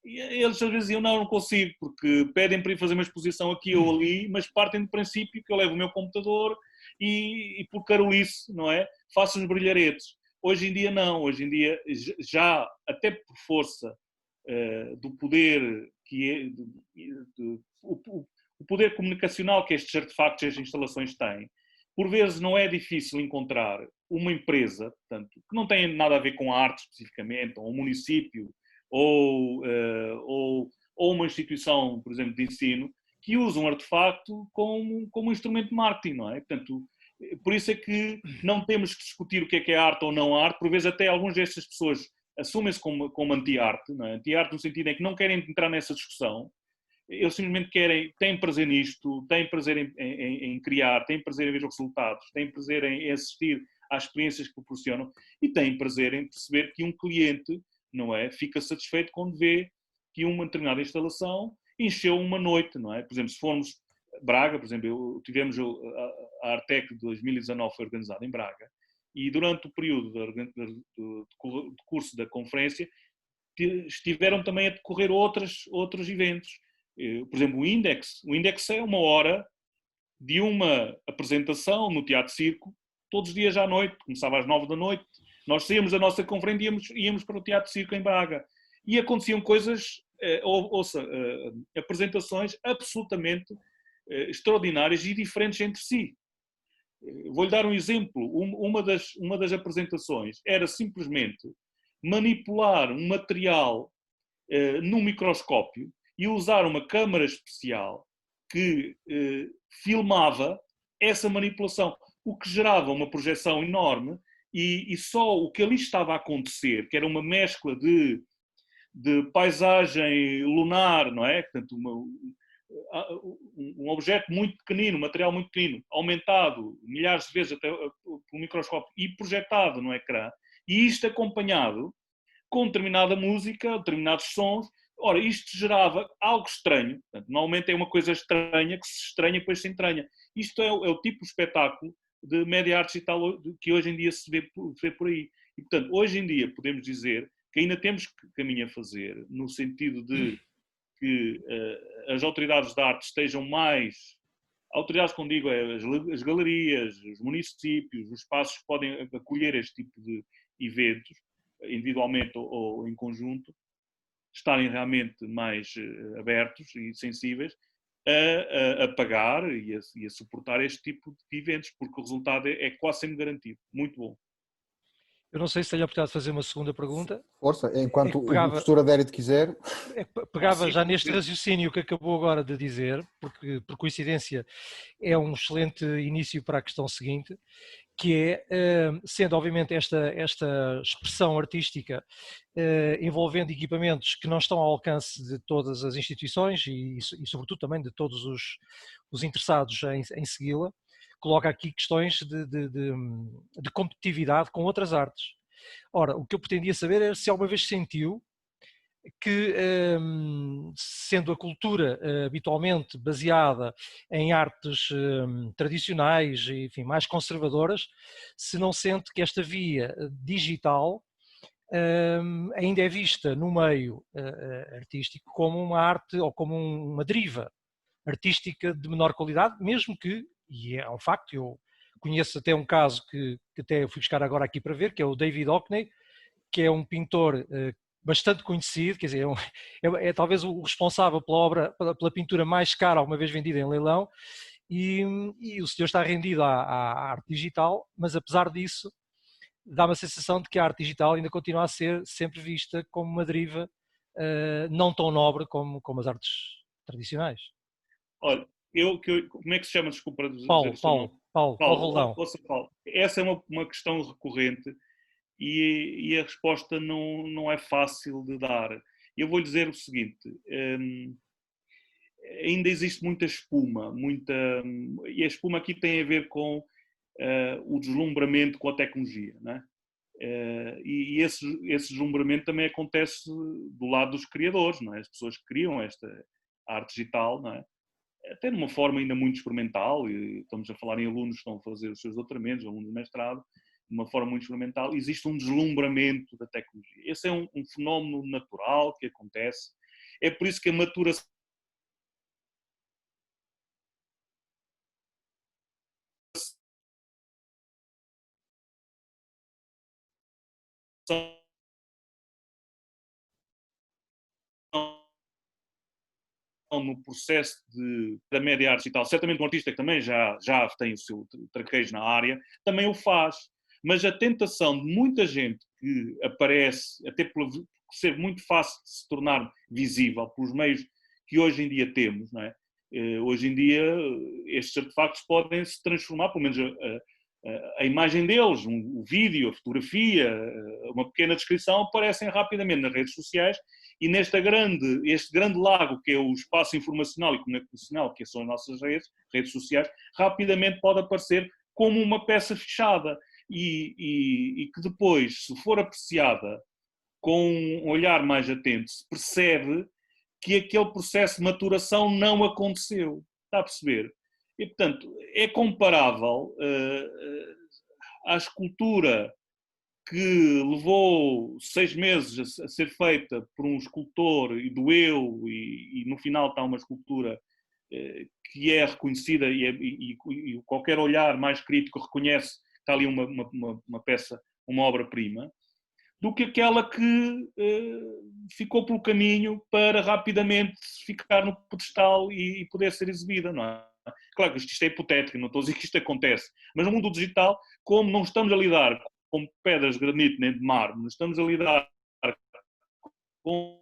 E eles às vezes diziam, não consigo, porque pedem para ir fazer uma exposição aqui ou ali, mas partem do princípio que eu levo o meu computador e por carolice, não é? Faço os brilharetes. Hoje em dia não, hoje em dia já, até por força do poder que é, o poder comunicacional que estes artefactos e as instalações têm, por vezes não é difícil encontrar uma empresa, portanto, que não tem nada a ver com a arte especificamente, ou um município, ou uma instituição, por exemplo, de ensino, que usa um artefacto como um instrumento de marketing, não é? Portanto, por isso é que não temos que discutir o que é arte ou não arte, por vezes até algumas destas pessoas assumem-se como anti-arte, não é? Anti-arte no sentido em que não querem entrar nessa discussão, eles simplesmente têm prazer nisto, têm prazer em criar, têm prazer em ver os resultados, têm prazer em assistir às experiências que proporcionam e têm prazer em perceber que um cliente, não é, fica satisfeito quando vê que uma determinada instalação encheu uma noite, não é? Por exemplo, se formos Braga, por exemplo, tivemos a Artec de 2019 foi organizada em Braga e durante o período do curso da conferência estiveram também a decorrer outros eventos. Por exemplo, o Index é 1 hora de uma apresentação no Teatro Circo, todos os dias à noite, começava às 9 da noite, nós saímos da nossa conferência e íamos para o Teatro Circo em Braga. E aconteciam coisas, apresentações absolutamente extraordinárias e diferentes entre si. Vou-lhe dar um exemplo. Uma das apresentações era simplesmente manipular um material num microscópio e usar uma câmara especial que filmava essa manipulação, o que gerava uma projeção enorme e só o que ali estava a acontecer, que era uma mescla de paisagem lunar, não é? Portanto, um objeto muito pequenino, um material muito pequenino, aumentado milhares de vezes até pelo microscópio e projetado no ecrã, e isto acompanhado com determinada música, determinados sons. Ora, isto gerava algo estranho. Portanto, normalmente é uma coisa estranha que se estranha e depois se entranha. Isto é o tipo de espetáculo de média arte digital que hoje em dia se vê por aí. E, portanto, hoje em dia podemos dizer que ainda temos caminho a fazer, no sentido de que as autoridades da arte estejam mais... Autoridades, como digo, as galerias, os municípios, os espaços que podem acolher este tipo de eventos, individualmente ou em conjunto, estarem realmente mais abertos e sensíveis a pagar e a suportar este tipo de eventos, porque o resultado é quase sempre garantido. Muito bom. Eu não sei se tenho a oportunidade de fazer uma segunda pergunta. Força, enquanto o professor Adérito quiser. Pegava já neste raciocínio que acabou agora de dizer, porque por coincidência é um excelente início para a questão seguinte, que é, sendo obviamente esta expressão artística envolvendo equipamentos que não estão ao alcance de todas as instituições e sobretudo também de todos os interessados em segui-la, coloca aqui questões de competitividade com outras artes. Ora, o que eu pretendia saber é se alguma vez sentiu que, sendo a cultura habitualmente baseada em artes tradicionais e, enfim, mais conservadoras, se não sente que esta via digital ainda é vista no meio artístico como uma arte ou como uma deriva artística de menor qualidade, mesmo que, e é um facto, eu conheço até um caso que até fui buscar agora aqui para ver, que é o David Hockney, que é um pintor bastante conhecido, quer dizer, é talvez o responsável pela pintura mais cara alguma vez vendida em leilão, e o senhor está rendido à arte digital, mas apesar disso, dá-me a sensação de que a arte digital ainda continua a ser sempre vista como uma deriva não tão nobre como as artes tradicionais. Olha, como é que se chama? Desculpa dizer Paulo o seu nome. Paulo Roldão. Paulo. Essa é uma questão recorrente e a resposta não é fácil de dar. Eu vou lhe dizer o seguinte, ainda existe muita espuma, e a espuma aqui tem a ver com o deslumbramento com a tecnologia, não é? E esse deslumbramento também acontece do lado dos criadores, não é? As pessoas que criam esta arte digital, não é? Até de uma forma ainda muito experimental, e estamos a falar em alunos que estão a fazer os seus doutoramentos, alunos de mestrado, de uma forma muito experimental, existe um deslumbramento da tecnologia. Esse é um fenómeno natural que acontece. É por isso que a maturação no processo da média arte digital, certamente um artista que também já tem o seu traquejo na área, também o faz. Mas a tentação de muita gente que aparece, até por ser muito fácil de se tornar visível pelos meios que hoje em dia temos, não é? Hoje em dia estes artefactos podem se transformar, pelo menos a imagem deles, o vídeo, a fotografia, uma pequena descrição, aparecem rapidamente nas redes sociais e este grande lago que é o espaço informacional e comunicacional, que são as nossas redes sociais, rapidamente pode aparecer como uma peça fechada e que depois, se for apreciada com um olhar mais atento, se percebe que aquele processo de maturação não aconteceu. Está a perceber? E, portanto, é comparável à escultura que levou 6 meses a ser feita por um escultor e doeu e no final está uma escultura que é reconhecida e qualquer olhar mais crítico reconhece que está ali uma peça, uma obra-prima, do que aquela que ficou pelo caminho para rapidamente ficar no pedestal e poder ser exibida, não é? Claro que isto é hipotético, não estou a dizer que isto acontece, mas no mundo digital, como não estamos a lidar com pedras de granito nem de mármore, estamos a lidar com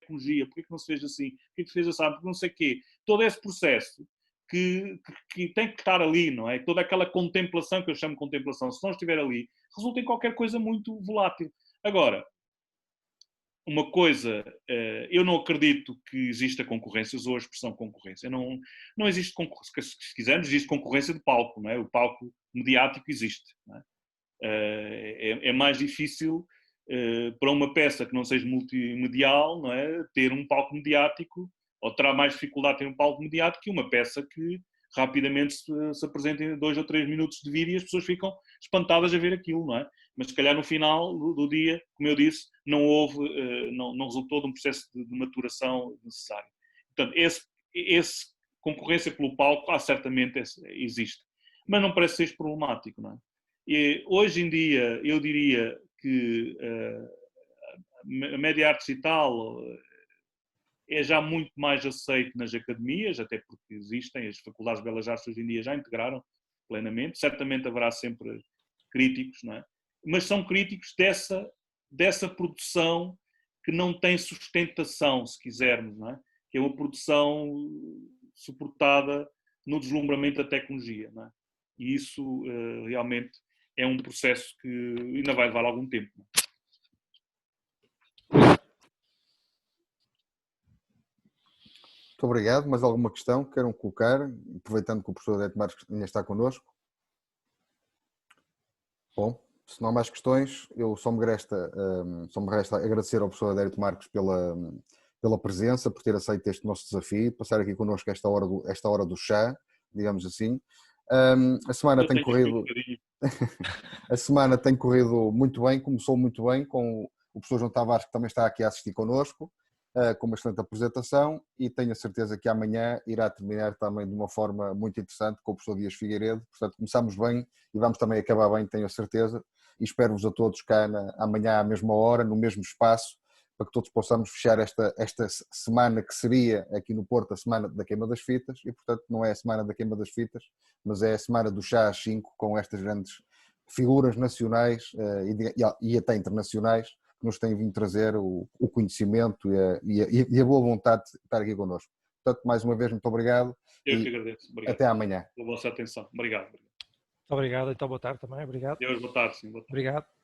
tecnologia, porque que não se fez assim, porque que se fez assim, porque não sei o quê. Todo esse processo que tem que estar ali, não é? Toda aquela contemplação, que eu chamo de contemplação, se não estiver ali, resulta em qualquer coisa muito volátil. Agora, uma coisa, eu não acredito que exista concorrência, usou a expressão concorrência, não existe concorrência, se quisermos, existe concorrência de palco, não é? O palco mediático existe, não é? É mais difícil para uma peça que não seja multimedial, não é? Ter um palco mediático, ou terá mais dificuldade ter um palco mediático que uma peça que rapidamente se apresenta em 2 ou 3 minutos de vídeo e as pessoas ficam espantadas a ver aquilo, não é? Mas se calhar no final do dia, como eu disse, não houve, não resultou de um processo de maturação necessário. Portanto, esse concorrência pelo palco, certamente existe, mas não parece ser problemático, não é? E hoje em dia, eu diria que a média arte digital é já muito mais aceito nas academias, até porque existem, as faculdades de Belas Artes hoje em dia já integraram plenamente, certamente haverá sempre críticos, não é? Mas são críticos dessa produção que não tem sustentação, se quisermos, não é? Que é uma produção suportada no deslumbramento da tecnologia, não é? E isso realmente é um processo que ainda vai levar algum tempo. Muito obrigado. Mais alguma questão que queiram colocar, aproveitando que o professor Adérito Marques ainda está connosco? Bom, se não há mais questões, eu só me resta agradecer ao professor Adérito Marques pela presença, por ter aceito este nosso desafio, passar aqui connosco esta hora do chá, digamos assim. A semana tem corrido... A semana tem corrido muito bem, começou muito bem com o professor João Tavares, que também está aqui a assistir connosco, com uma excelente apresentação, e tenho a certeza que amanhã irá terminar também de uma forma muito interessante com o professor Dias Figueiredo. Portanto, começamos bem e vamos também acabar bem, tenho a certeza, e espero-vos a todos cá amanhã à mesma hora, no mesmo espaço, para que todos possamos fechar esta semana que seria aqui no Porto a semana da queima das fitas, e portanto não é a semana da queima das fitas, mas é a semana do chá às 5, com estas grandes figuras nacionais e até internacionais que nos têm vindo trazer o conhecimento e a boa vontade de estar aqui connosco. Portanto, mais uma vez, muito obrigado. Eu que agradeço. Obrigado. Até amanhã. Pela vossa atenção. Obrigado. obrigado, então boa tarde também, obrigado. Deus, boa tarde, sim. Boa tarde. Obrigado.